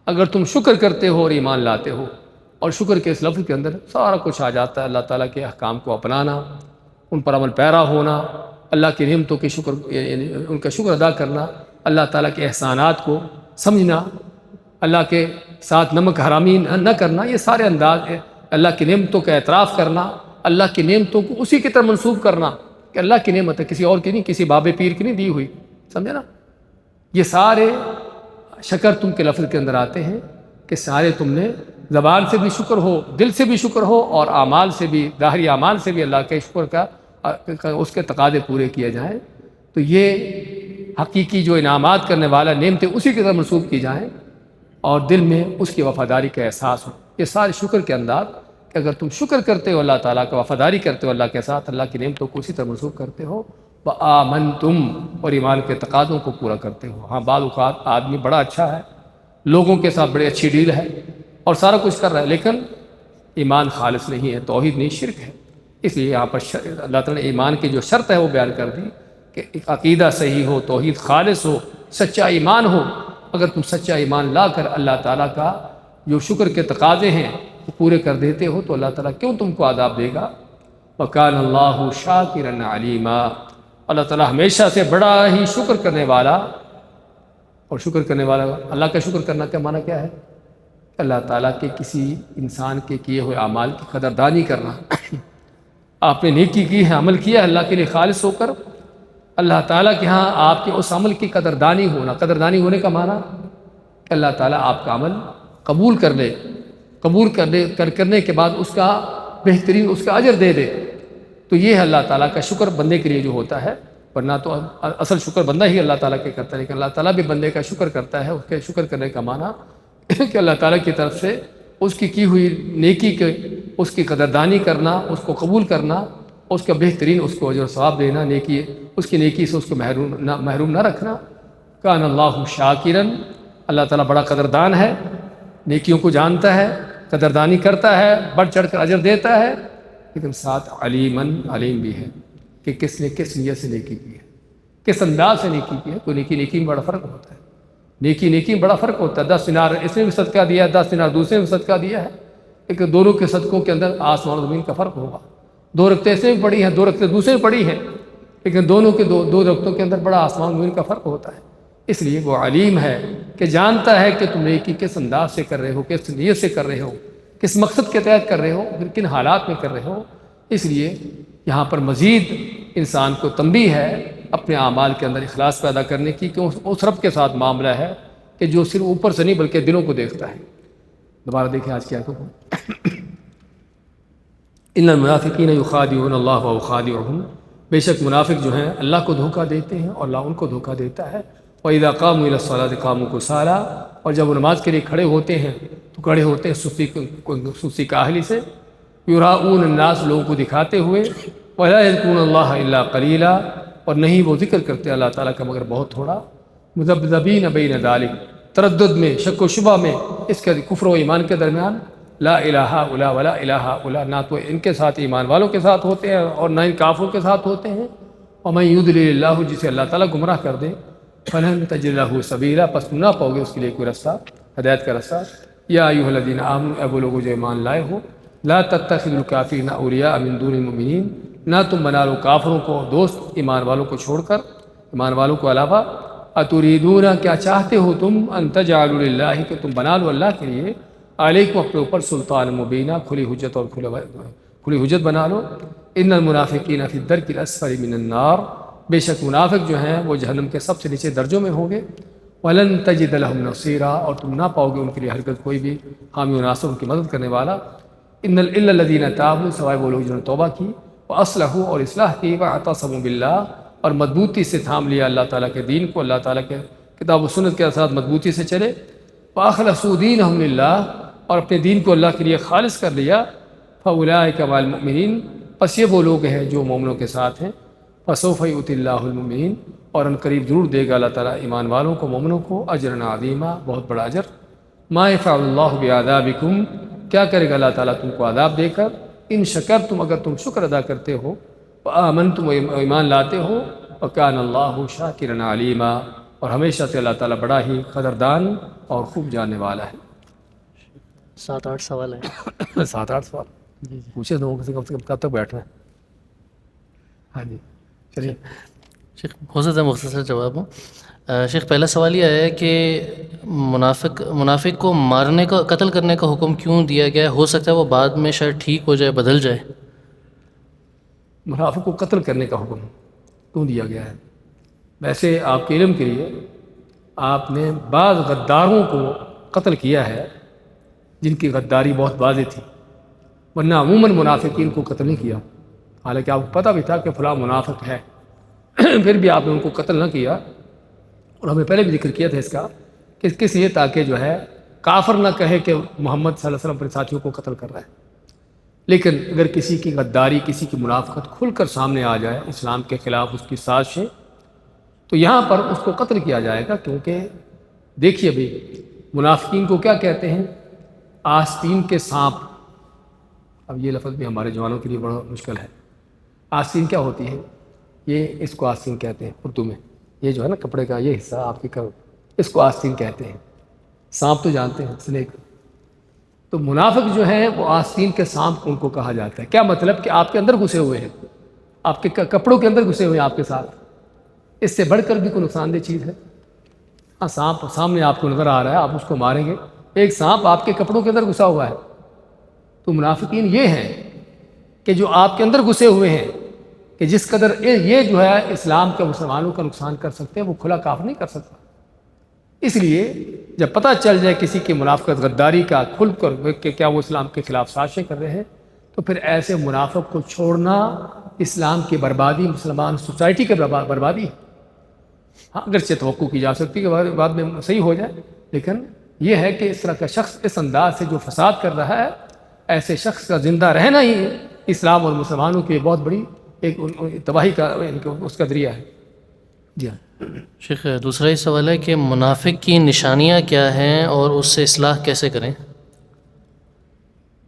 Speaker 1: اگر تم شکر کرتے ہو اور ایمان لاتے ہو۔ اور شکر کے اس لفظ کے اندر سارا کچھ آ جاتا ہے، اللہ تعالیٰ کے احکام کو اپنانا، ان پر عمل پیرا ہونا، اللہ کی نعمتوں کی شکر، یعنی ان کا شکر ادا کرنا، اللہ تعالیٰ کے احسانات کو سمجھنا، اللہ کے ساتھ نمک حرامی نہ کرنا، یہ سارے انداز ہیں۔ اللہ کی نعمتوں کا اعتراف کرنا، اللہ کی نعمتوں کو اسی کی طرح منسوب کرنا کہ اللہ کی نعمت ہے، کسی اور کی نہیں، کسی باب پیر کی نہیں دی ہوئی، سمجھے نا؟ یہ سارے شکر تم کے لفظ کے اندر آتے ہیں کہ سارے تم نے زبان سے بھی شکر ہو، دل سے بھی شکر ہو، اور اعمال سے بھی، ظاہری اعمال سے بھی اللہ کے شکر کا اس کے تقاضے پورے کیے جائیں۔ تو یہ حقیقی جو انعامات کرنے والا نعمتیں اسی کی طرح منسوب کی جائیں، اور دل میں اس کی وفاداری کا احساس ہو۔ یہ سارے شکر کے انداز کہ اگر تم شکر کرتے ہو اللہ تعالیٰ کا، وفاداری کرتے ہو اللہ کے ساتھ، اللہ کی نعمتوں کو اسی طرح منسوب کرتے ہو، وآمنتم، اور ایمان کے تقاضوں کو پورا کرتے ہو۔ ہاں بعض اوقات آدمی بڑا اچھا ہے، لوگوں کے ساتھ بڑی اچھی ڈیل ہے اور سارا کچھ کر رہا ہے، لیکن ایمان خالص نہیں ہے، توحید نہیں، شرک ہے۔ اس لیے یہاں پر اللہ تعالیٰ نے ایمان کی جو شرط ہے وہ بیان کر دی کہ ایک عقیدہ صحیح ہو، توحید خالص ہو، سچا ایمان ہو۔ اگر تم سچا ایمان لا کر اللہ تعالیٰ کا جو شکر کے تقاضے ہیں وہ پورے کر دیتے ہو تو اللہ تعالیٰ کیوں تم کو عذاب دے گا؟ وَكَانَ اللَّهُ شَاكِرًا عَلِيمًا، اللہ تعالیٰ ہمیشہ سے بڑا ہی شکر کرنے والا، اور شکر کرنے والا، اللہ کا شکر کرنا کا معنی کیا ہے؟ اللہ تعالیٰ کے کسی انسان کے کیے ہوئے اعمال کی قدردانی کرنا۔ آپ نے نیکی کی ہے، عمل کیا ہے اللہ کے لیے خالص ہو کر، اللہ تعالیٰ کے ہاں آپ کے اس عمل کی قدردانی ہونا۔ قدردانی ہونے کا معنی کہ اللہ تعالیٰ آپ کا عمل قبول کر لے، قبول کرنے کے بعد اس کا بہترین اس کا اجر دے دے۔ تو یہ ہے اللہ تعالیٰ کا شکر بندے کے لیے جو ہوتا ہے، ورنہ تو اصل شکر بندہ ہی اللہ تعالیٰ کے کرتا ہے، لیکن اللہ تعالیٰ بھی بندے کا شکر کرتا ہے۔ اس کے شکر کرنے کا معنی کہ اللہ تعالیٰ کی طرف سے اس کی ہوئی نیکی کے اس کی قدردانی کرنا، اس کو قبول کرنا، اس کا بہترین اس کو اجر و ثواب دینا، نیکی اس کی نیکی سے اس کو محروم نہ رکھنا۔ کان اللہ شاکرن، اللہ تعالیٰ بڑا قدردان ہے، نیکیوں کو جانتا ہے، قدردانی کرتا ہے، بڑھ چڑھ کر اجر دیتا ہے، لیکن ساتھ علیمن، علیم بھی ہے کہ کس نے کس نیت سے نیکی کی ہے، کس انداز سے نیکی کی ہے۔ تو نیکی میں بڑا فرق ہوتا ہے، نیکی میں بڑا فرق ہوتا ہے۔ 10 دینار اس نے بھی صدقہ دیا ہے، 10 دینار دوسرے نے بھی صدقہ دیا ہے، لیکن دونوں کے صدقوں کے اندر آسمان و زمین کا فرق ہوگا۔ 2 رکعتیں اس نے بھی پڑھی ہیں، 2 رکعتیں دوسرے نے پڑھی ہیں، لیکن دونوں کے دو رکعتوں کے اندر بڑا آسمان و زمین کا فرق ہوتا ہے۔ اس لیے وہ علیم ہے کہ جانتا ہے کہ تم نیکی کس انداز سے کر رہے ہو، کس نیت سے کر رہے ہو، کس مقصد کے تحت کر رہے ہو، پھر کن حالات میں کر رہے ہو۔ اس لیے یہاں پر مزید انسان کو تنبیہ ہے اپنے اعمال کے اندر اخلاص پیدا کرنے کی، کہ اس رب کے ساتھ معاملہ ہے کہ جو صرف اوپر سے نہیں بلکہ دلوں کو دیکھتا ہے۔ دوبارہ دیکھیں آج کیا کو ان المنافقین یخادعون اللہ وهو خادعهم، بے شک منافق جو ہیں اللہ کو دھوکہ دیتے ہیں اور اللہ ان کو دھوکہ دیتا ہے۔ وَإِذَا قَامُوا إِلَى الصَّلَاةِ قَامُوا كُسَالَىٰ، اور جب وہ نماز کے لیے کھڑے ہوتے ہیں تو کھڑے ہوتے ہیں سستی کاہلی سے، یراؤون الناس، لوگوں کو دکھاتے ہوئے، وَلَا يَذْكُرُونَ اللَّهَ إِلَّا قَلِيلًا، اور نہیں وہ ذکر کرتے اللہ تعالیٰ کا مگر بہت تھوڑا، مذبذبین بین ذالک، تردد میں، شک و شبہ میں، اس کے کفر و ایمان کے درمیان، لا الہ الا ولا الہ الا، نہ تو ان کے ساتھ ایمان والوں کے ساتھ ہوتے ہیں اور نہ ان کافروں کے ساتھ ہوتے ہیں۔ ومن یضلل اللہ، جسے اللہ تعالیٰ گمراہ کر دے، فلن تجد له سبیلا، پس تم نہ پاؤ گے اس کے لیے کوئی رستہ، ہدایت کا رستہ۔ یا ایھا الذین آمنوا، اے وہ لوگوں جو ایمان لائے ہو، لا تتخذوا الکافرین اولیاء من دون المؤمنین، نہ تم بنا لو کافروں کو دوست ایمان والوں کو چھوڑ کر، ایمان والوں کو علاوہ۔ اتریدون، کیا چاہتے ہو تم، ان تجعلوا للہ، کہ تم بنا لو اللہ کے لیے، علیکم اپنے اوپر، سلطان مبینہ، کھلی حجت اور کھلی حجت بنا لو۔ ان المنافقین فی الدرک الاسفل من النار، بے شک منافق جو ہیں وہ جہنم کے سب سے نیچے درجوں میں ہوں گے۔ وَلَن تَجِدَ لَهُمْ نَصِيرًا، اور تم نہ پاؤ گے ان کے لیے ہرگز کوئی بھی حامی و ناصر، ان کی مدد کرنے والا۔ الا الذین تابوا، سوائے وہ لوگ جنہوں نے توبہ کی، واصلحوا، اور اصلاح کی، واعتصموا باللہ، اور مضبوطی سے تھام لیا اللہ تعالیٰ کے دین کو، اللہ تعالیٰ کے کتاب و سنت کے ساتھ مضبوطی سے چلے۔ واخلصوا دینہم للہ، اور اپنے دین کو اللہ کے لیے خالص کر لیا۔ فاولئک مع المؤمنین، پس یہ وہ لوگ ہیں جو مومنوں کے ساتھ ہیں۔ فسوف یؤتی اللہ المؤمنین، اور ان قریب ضرور دے گا اللہ تعالیٰ ایمان والوں کو، مومنوں کو، اجرا عظیما، بہت بڑا اجر۔ ما یفعل اللہ بعذابکم، کیا کرے گا اللہ تعالیٰ تم کو عذاب دے کر، ان شکرتم، اگر تم شکر ادا کرتے ہو، وآمنتم، ایمان لاتے ہو، وکان اللہ شاکرا علیما، اور ہمیشہ سے اللہ تعالیٰ بڑا ہی قدردان اور خوب جاننے والا ہے۔
Speaker 2: 7-8 سوال ہیں۔
Speaker 1: 7-8 سوال پوچھے لوگوں سے، کب تک بیٹھنا ہے؟ ہاں جی چلیے۔
Speaker 2: شیخ بہت زیادہ مختصر جواب ہوں۔ شیخ پہلا سوال یہ ہے کہ منافق کو مارنے کا، قتل کرنے کا حکم کیوں دیا گیا ہے؟ ہو سکتا ہے وہ بعد میں شاید ٹھیک ہو جائے، بدل جائے۔
Speaker 1: منافق کو قتل کرنے کا حکم کیوں دیا گیا ہے؟ ویسے آپ کے علم کے لیے آپ نے بعض غداروں کو قتل کیا ہے جن کی غداری بہت واضح تھی، ورنہ عموماً منافقین کو قتل نہیں کیا، حالانکہ آپ کو پتہ بھی تھا کہ فلاں منافق ہے، پھر بھی آپ نے ان کو قتل نہ کیا۔ اور ہمیں پہلے بھی ذکر کیا تھا اس کا کہ کس لیے، تاکہ جو ہے کافر نہ کہے کہ محمد صلی اللہ علیہ وسلم اپنے ساتھیوں کو قتل کر رہا ہے۔ لیکن اگر کسی کی غداری، کسی کی منافقت کھل کر سامنے آ جائے، اسلام کے خلاف اس کی سازشیں، تو یہاں پر اس کو قتل کیا جائے گا، کیونکہ دیکھیے بھی منافقین کو کیا کہتے ہیں؟ آستین کے سانپ۔ اب یہ لفظ بھی ہمارے جوانوں کے لیے بڑا مشکل ہے۔ آستین کیا ہوتی ہے؟ یہ اس کو آستین کہتے ہیں اردو میں، یہ جو ہے نا کپڑے کا یہ حصہ آپ کی اس کو آستین کہتے ہیں۔ سانپ تو جانتے ہیں، سنیک۔ تو منافق جو ہیں وہ آستین کے سانپ ان کو کہا جاتا ہے۔ کیا مطلب؟ کہ آپ کے اندر گھسے ہوئے ہیں، آپ کے کپڑوں کے اندر گھسے ہوئے ہیں آپ کے ساتھ۔ اس سے بڑھ کر بھی کوئی نقصان دہ چیز ہے؟ ہاں، سانپ سامنے آپ کو نظر آ رہا ہے، آپ اس کو ماریں گے، ایک سانپ آپ کے کپڑوں کے اندر گھسا ہوا ہے۔ تو منافقین یہ ہیں کہ جو آپ کے اندر گھسے ہوئے ہیں، کہ جس قدر یہ جو ہے اسلام کے مسلمانوں کا نقصان کر سکتے ہیں، وہ کھلا کافر نہیں کر سکتا۔ اس لیے جب پتہ چل جائے کسی کی منافقت، غداری کا، کھل کر کہ کیا وہ اسلام کے خلاف سازشیں کر رہے ہیں، تو پھر ایسے منافق کو چھوڑنا اسلام کی بربادی، مسلمان سوسائٹی کی بربادی ہے۔ ہاں، اگرچہ توقع کی جا سکتی ہے کہ بعد میں صحیح ہو جائے، لیکن یہ ہے کہ اس طرح کا شخص اس انداز سے جو فساد کر رہا ہے، ایسے شخص کا زندہ رہنا ہی اسلام اور مسلمانوں کی بہت بڑی ایک تباہی کا اس کا ذریعہ ہے۔ جی ہاں
Speaker 2: شیخ دوسرا یہ سوال ہے کہ منافق کی نشانیاں کیا ہیں اور اس سے اصلاح کیسے کریں؟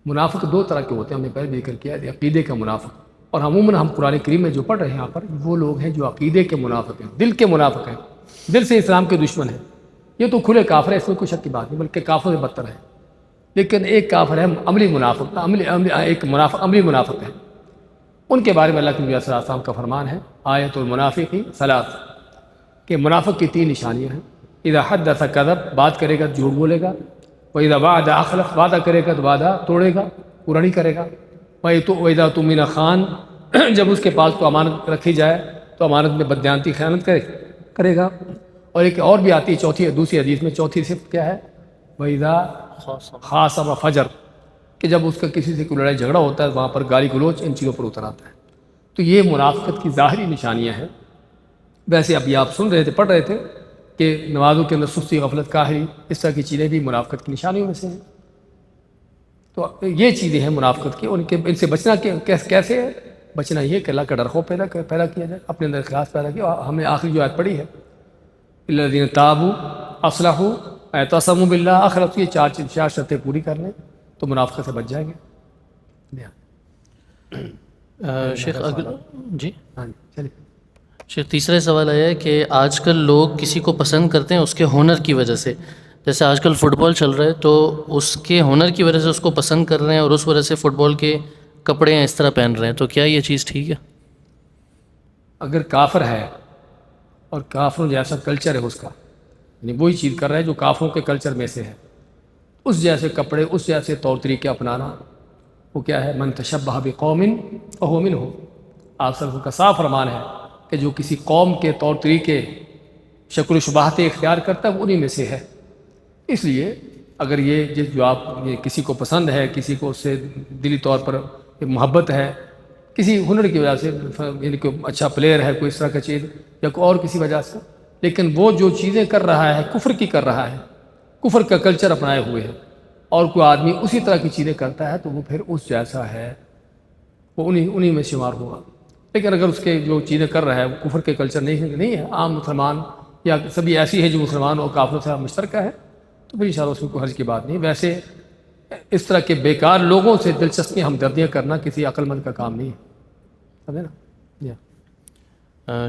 Speaker 1: منافق دو طرح کے ہوتے ہیں، ہم نے پہلے بھی ذکر کیا ہے، عقیدے کا منافق، اور عموماً ہم قرآن کریم میں جو پڑھ رہے ہیں یہاں پر، وہ لوگ ہیں جو عقیدے کے منافق ہیں، دل کے منافق ہیں، دل سے اسلام کے دشمن ہیں۔ یہ تو کھلے کافر ہے، اس میں کوئی شک کی بات نہیں، بلکہ کافر سے بدتر ہے۔ لیکن ایک کافر ہے عملی منافق، ایک منافق عملی منافق ہے۔ ان کے بارے میں اللہ کے نبی صلی اللہ علیہ وسلم کا فرمان ہے، آیت المنافق ثلاث، کہ منافق کی 3 نشانیاں ہیں۔ اذا حدث کذب، بات کرے گا جھوٹ بولے گا، وَإِذَا وَعَدَ أَخْلَفَ، وعدہ کرے گا تو وعدہ توڑے گا، پورا نہیں کرے گا، وَإِذَا اؤْتُمِنَ خان، جب اس کے پاس تو امانت رکھی جائے تو امانت میں بددیانتی، خیانت کرے گا۔ اور ایک اور بھی آتی ہے چوتھی، دوسری حدیث میں چوتھی صفت کیا ہے؟ وَإِذَا خَاصَمَ فَجَر، کہ جب اس کا کسی سے کوئی لڑائی جھگڑا ہوتا ہے وہاں پر گالی گلوچ ان چیزوں پر اتر آتا ہے۔ تو یہ منافقت کی ظاہری نشانیاں ہیں۔ ویسے ابھی آپ سن رہے تھے، پڑھ رہے تھے کہ نمازوں کے اندر سستی، غفلت، کاہلی، اس طرح کی چیزیں بھی منافقت کی نشانیوں میں سے ہیں۔ تو یہ چیزیں ہیں منافقت کی، ان سے بچنا کیسے ہے؟ بچنا یہ کہ اللہ کا ڈر خوف پیدا کیا جائے، اپنے اندر اخلاص پیدا کیا۔ ہم نے آخری جو آیت پڑھی ہے، الذین تابوا اصلحوا اعتصموا باللہ، اخلاص، یہ 4 شرطیں پوری کر لیں تو منافقت سے بچ جائیں گے۔
Speaker 2: شیخ جی
Speaker 1: ہاں چلیے
Speaker 2: شیخ تیسرا سوال آیا ہے کہ آج کل لوگ کسی کو پسند کرتے ہیں اس کے ہنر کی وجہ سے، جیسے آج کل فٹ بال چل رہا ہے تو اس کے ہنر کی وجہ سے اس کو پسند کر رہے ہیں اور اس وجہ سے فٹ بال کے کپڑے اس طرح پہن رہے ہیں، تو کیا یہ چیز ٹھیک ہے؟
Speaker 1: اگر کافر ہے اور کافروں جیسا کلچر ہے اس کا، یعنی وہی چیز کر رہا ہے جو کافروں کے کلچر میں سے ہے، اس جیسے کپڑے، اس جیسے طور طریقے اپنانا، وہ کیا ہے؟ من تشبہ بقوم فہو منہم۔ آپ صلی اللہ علیہ وسلم کا صاف فرمان ہے کہ جو کسی قوم کے طور طریقے، شکل و شباہتیں اختیار کرتا ہے وہ انہی میں سے ہے۔ اس لیے اگر یہ جو آپ یہ کسی کو پسند ہے، کسی کو اس سے دلی طور پر محبت ہے، کسی ہنر کی وجہ سے، یعنی کوئی اچھا پلیئر ہے، کوئی اس طرح کا چیز، یا کوئی اور کسی وجہ سے، لیکن وہ جو چیزیں کر رہا ہے کفر کی کر رہا ہے، کفر کا کلچر اپنائے ہوئے ہے، اور کوئی آدمی اسی طرح کی چیزیں کرتا ہے تو وہ پھر اس جیسا ہے، وہ انہی میں شمار ہوگا۔ لیکن اگر اس کے جو چیزیں کر رہا ہے وہ کفر کے کلچر نہیں ہے، عام مسلمان یا سبھی ایسی ہے جو مسلمان اور کافروں سے مشترکہ ہے، تو پھر انشاءاللہ اس میں کوئی حرج کی بات نہیں۔ ویسے اس طرح کے بیکار لوگوں سے دلچسپیاں ہمدردیاں کرنا کسی عقل مند کا کام نہیں ہے، سمجھے نا؟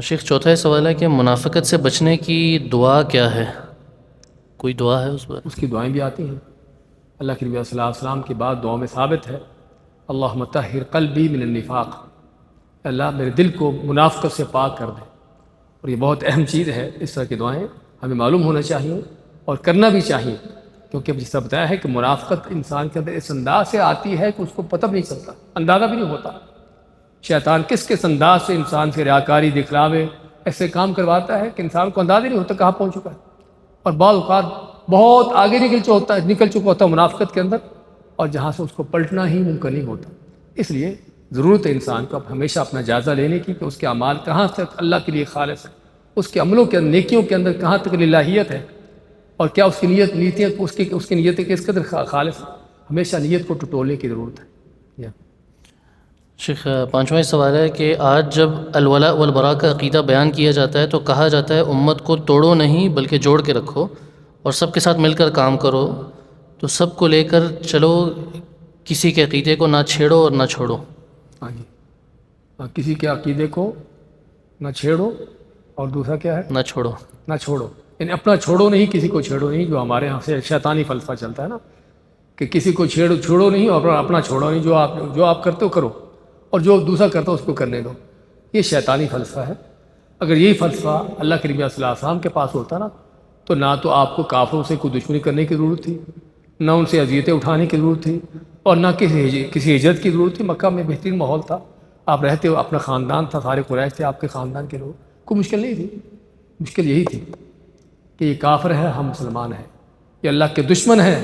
Speaker 2: شیخ چوتھا سوال ہے کہ منافقت سے بچنے کی دعا کیا ہے؟ کوئی دعا ہے اس پر؟
Speaker 1: اس کی دعائیں بھی آتی ہیں، اللہ کے نبی صلی اللہ علیہ وسلم کی بات دعاؤں میں ثابت ہے، اللہم طہر قلبی من النفاق، اللہ میرے دل کو منافقت سے پاک کر دے۔ اور یہ بہت اہم چیز ہے، اس طرح کی دعائیں ہمیں معلوم ہونا چاہیے اور کرنا بھی چاہیے، کیونکہ اب جس طرح بتایا ہے کہ منافقت انسان کے اندر اس انداز سے آتی ہے کہ اس کو پتہ بھی نہیں چلتا، اندازہ بھی نہیں ہوتا۔ شیطان کس انداز سے انسان سے ریاکاری، دکھلاوے، ایسے کام کرواتا ہے کہ انسان کو اندازہ نہیں ہوتا کہاں پہنچ چکا ہے، اور بعض اوقات بہت آگے نکل چکا ہوتا ہے منافقت کے اندر، اور جہاں سے اس کو پلٹنا ہی ممکن نہیں ہوتا۔ اس لیے ضرورت ہے انسان کو ہمیشہ اپنا جائزہ لینے کی کہ اس کے اعمال کہاں تک اللہ کے لیے خالص ہے، اس کے عملوں کے نیکیوں کے اندر کہاں تک للہیت ہے، اور کیا اس کی نیتیں اس کی نیتیں کس قدر خالص ہے۔ ہمیشہ نیت کو ٹٹولنے کی ضرورت ہے۔
Speaker 2: شیخ پانچواں سوال ہے کہ آج جب الولاء والبراء کا عقیدہ بیان کیا جاتا ہے تو کہا جاتا ہے امت کو توڑو نہیں بلکہ جوڑ کے رکھو اور سب کے ساتھ مل کر کام کرو، تو سب کو لے کر چلو، کسی کے عقیدے کو نہ چھیڑو اور نہ چھوڑو۔
Speaker 1: ہاں جی، کسی کے عقیدے کو نہ چھیڑو، اور دوسرا کیا ہے؟
Speaker 2: نہ چھوڑو۔
Speaker 1: نہ چھوڑو، یعنی اپنا چھوڑو نہیں، کسی کو چھیڑو نہیں، جو ہمارے یہاں سے شیطانی فلسفہ چلتا ہے نا کہ کسی کو چھوڑو نہیں اور اپنا چھوڑو نہیں، جو آپ کرتے ہو کرو، اور جو دوسرا کرتا ہو اس کو کرنے دو۔ یہ شیطانی فلسفہ ہے۔ اگر یہی فلسفہ اللہ کے نبی صلی اللہ علیہ وسلم کے پاس ہوتا نا تو نہ تو آپ کو کافروں سے کوئی دشمنی کرنے کی ضرورت تھی، نہ ان سے اذیتیں اٹھانے کی ضرورت تھی، اور نہ کسی ہجرت کی ضرورت تھی۔ مکہ میں بہترین ماحول تھا، آپ رہتے ہو، اپنا خاندان تھا، سارے قریش تھے آپ کے خاندان کے لوگ، کوئی مشکل نہیں تھی۔ مشکل یہی تھی کہ یہ کافر ہے، ہم مسلمان ہیں، یہ اللہ کے دشمن ہیں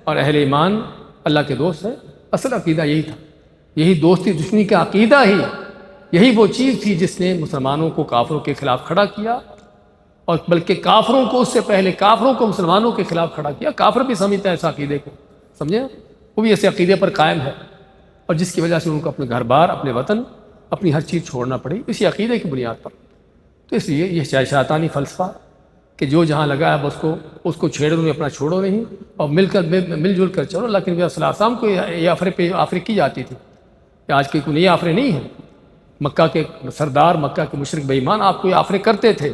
Speaker 1: اور اہل ایمان اللہ کے دوست ہیں۔ اصل عقیدہ یہی تھا، یہی دوستی دشمنی کا عقیدہ ہی، یہی وہ چیز تھی جس نے مسلمانوں کو کافروں کے خلاف کھڑا کیا، اور بلکہ کافروں کو اس سے پہلے کافروں کو مسلمانوں کے خلاف کھڑا کیا۔ کافر بھی سمجھتا ہے اس عقیدے کو، سمجھے، وہ بھی ایسے عقیدے پر قائم ہے، اور جس کی وجہ سے ان کو اپنے گھر بار، اپنے وطن، اپنی ہر چیز چھوڑنا پڑی اسی عقیدے کی بنیاد پر۔ تو اس لیے یہ شیطانی فلسفہ کہ جو جہاں لگا ہے اس کو چھیڑو نہیں، اپنا چھوڑو نہیں، اور مل جل کر چلو۔ اللہ کے نبی صلی اللہ علیہ وسلم کو یہ آفریں کی جاتی تھی، کہ آج کی کوئی نئی آفریں نہیں ہیں۔ مکہ کے سردار، مکہ کے مشرک بے ایمان آپ کو یہ آفریں کرتے تھے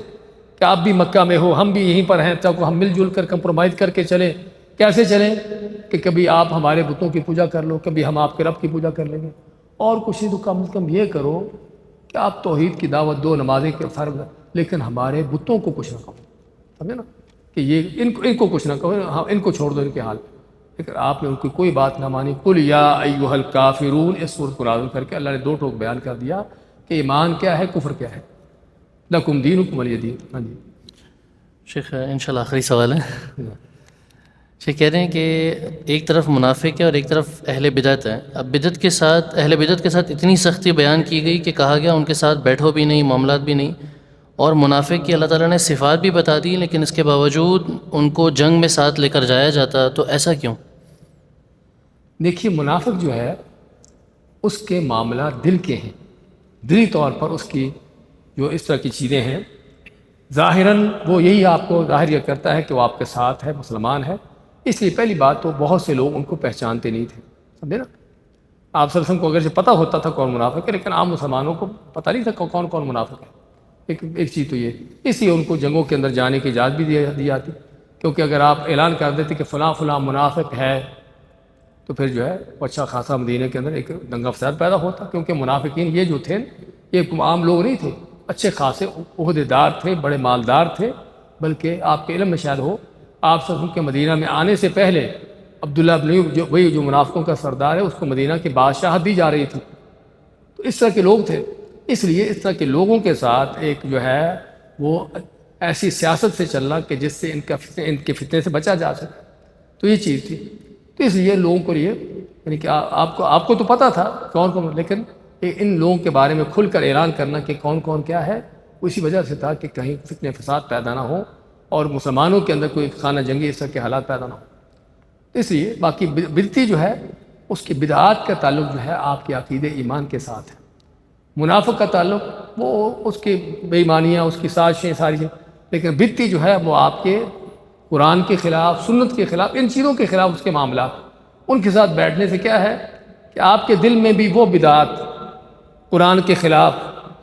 Speaker 1: کہ آپ بھی مکہ میں ہو، ہم بھی یہیں پر ہیں، تو ہم مل جل کر کمپرومائز کر کے چلیں۔ کیسے چلیں؟ کہ کبھی آپ ہمارے بتوں کی پوجا کر لو، کبھی ہم آپ کے رب کی پوجا کر لیں گے، اور کچھ نہیں تو کم از کم یہ کرو کہ آپ توحید کی دعوت دو، نمازیں کے فرض، لیکن ہمارے بتوں کو کچھ نہ کہو، سمجھے نا، کہ یہ ان کو کچھ نہ کہو، ہاں ان کو چھوڑ دو ان کے حال۔ لیکن آپ نے ان کی کوئی بات نہ مانی۔ قل یا ایھا الکافرون، اس سورۃ کو نازل کر کے اللہ نے دو ٹوک بیان کر دیا کہ ایمان کیا ہے، کفر کیا ہے۔ لکم دینکم ولی دین۔ ہاں جی
Speaker 2: شیخ انشاءاللہ آخری سوال ہے۔ شیخ کہہ رہے ہیں کہ ایک طرف منافق ہے اور ایک طرف اہل بدعت ہے۔ اب اہل بدعت کے ساتھ اتنی سختی بیان کی گئی کہ کہا گیا ان کے ساتھ بیٹھو بھی نہیں، معاملات بھی نہیں، اور منافق کی اللہ تعالیٰ نے صفات بھی بتا دی، لیکن اس کے باوجود ان کو جنگ میں ساتھ لے کر جایا جاتا، تو ایسا کیوں؟
Speaker 1: دیکھیے، منافق جو ہے اس کے معاملات دل کے ہیں، دلی طور پر اس کی جو اس طرح کی چیزیں ہیں، ظاہراً وہ یہی آپ کو ظاہر یہ کرتا ہے کہ وہ آپ کے ساتھ ہے، مسلمان ہے۔ اس لیے پہلی بات تو بہت سے لوگ ان کو پہچانتے نہیں تھے، سمجھے نا۔ آپ صلی اللہ علیہ وسلم کو اگرچہ پتہ ہوتا تھا کون منافق ہے، لیکن عام مسلمانوں کو پتہ نہیں تھا کون کون منافق ہے۔ ایک چیز تو یہ، اس لیے ان کو جنگوں کے اندر جانے کی اجازت بھی دی جاتی، کیونکہ اگر آپ اعلان کر دیتے کہ فلاں فلاں منافق ہے تو پھر جو ہے وہ اچھا خاصا مدینہ کے اندر ایک دنگا فساد پیدا ہوتا، کیونکہ منافقین یہ جو تھے یہ عام لوگ نہیں تھے، اچھے خاصے عہدیدار تھے، بڑے مالدار تھے، بلکہ آپ کے علم میں شاید ہو آپ سب کے مدینہ میں آنے سے پہلے عبداللہ بن وہی جو منافقوں کا سردار ہے اس کو مدینہ کی بادشاہت دی جا رہی تھی، تو اس طرح کے لوگ تھے، اس لیے اس طرح کے لوگوں کے ساتھ ایک جو ہے وہ ایسی سیاست سے چلنا کہ جس سے ان کے فتنے سے بچا جا سکے، تو یہ چیز تھی۔ تو اس لیے لوگوں کو یہ یعنی کہ آپ کو تو پتہ تھا کون کون، لیکن ان لوگوں کے بارے میں کھل کر اعلان کرنا کہ کون کون کیا ہے، اسی وجہ سے تھا کہ کہیں فتنے فساد پیدا نہ ہو اور مسلمانوں کے اندر کوئی خانہ جنگی اس طرح کے حالات پیدا نہ ہو۔ اس لیے باقی بدعتی جو ہے اس کی بدعات کا تعلق جو ہے آپ کے عقیدے ایمان کے ساتھ ہے، منافق کا تعلق وہ اس کی بے ایمانیاں، اس کی سازشیں ساری چیزیں، لیکن بدعتی جو ہے وہ آپ کے قرآن کے خلاف، سنت کے خلاف، ان چیزوں کے خلاف اس کے معاملات، ان کے ساتھ بیٹھنے سے کیا ہے کہ آپ کے دل میں بھی وہ بدعات، قرآن کے خلاف،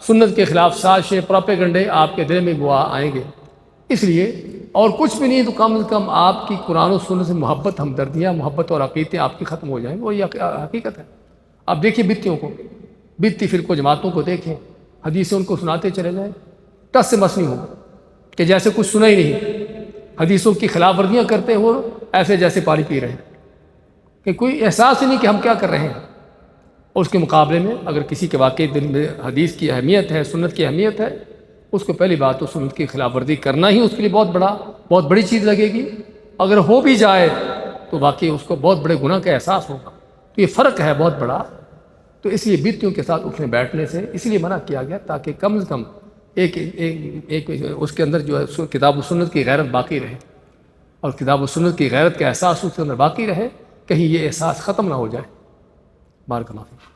Speaker 1: سنت کے خلاف سازشیں، پروپیگنڈے آپ کے دل میں وہ آئیں گے۔ اس لیے اور کچھ بھی نہیں تو کم از کم آپ کی قرآن و سنت سے محبت، ہمدردیاں، محبت اور عقیدتیں آپ کی ختم ہو جائیں گی، وہ یہ حقیقت ہے۔ آپ دیکھیے بدعتیوں کو، بدعتی فرقوں جماعتوں کو دیکھیں، حدیثیں ان کو سناتے چلے جائیں، ٹس سے مس نہیں ہو کہ جیسے کچھ سنا ہی نہیں، حدیثوں کی خلاف ورزیاں کرتے ہو ایسے جیسے پانی پی رہے ہیں، کہ کوئی احساس ہی نہیں کہ ہم کیا کر رہے ہیں۔ اور اس کے مقابلے میں اگر کسی کے واقعی دل میں حدیث کی اہمیت ہے، سنت کی اہمیت ہے، اس کو پہلی بات تو سنت کی خلاف ورزی کرنا ہی اس کے لیے بہت بڑی چیز لگے گی، اگر ہو بھی جائے تو واقعی اس کو بہت بڑے گناہ کا احساس ہوگا، تو یہ فرق ہے بہت بڑا۔ تو اس لیے بدعتیوں کے ساتھ اٹھنے بیٹھنے سے اس لیے منع کیا گیا تاکہ کم از کم ایک اس کے اندر جو ہے کتاب و سنت کی غیرت باقی رہے، اور کتاب و سنت کی غیرت کا احساس اس کے اندر باقی رہے، کہیں یہ احساس ختم نہ ہو جائے۔ بارک اللہ فیک۔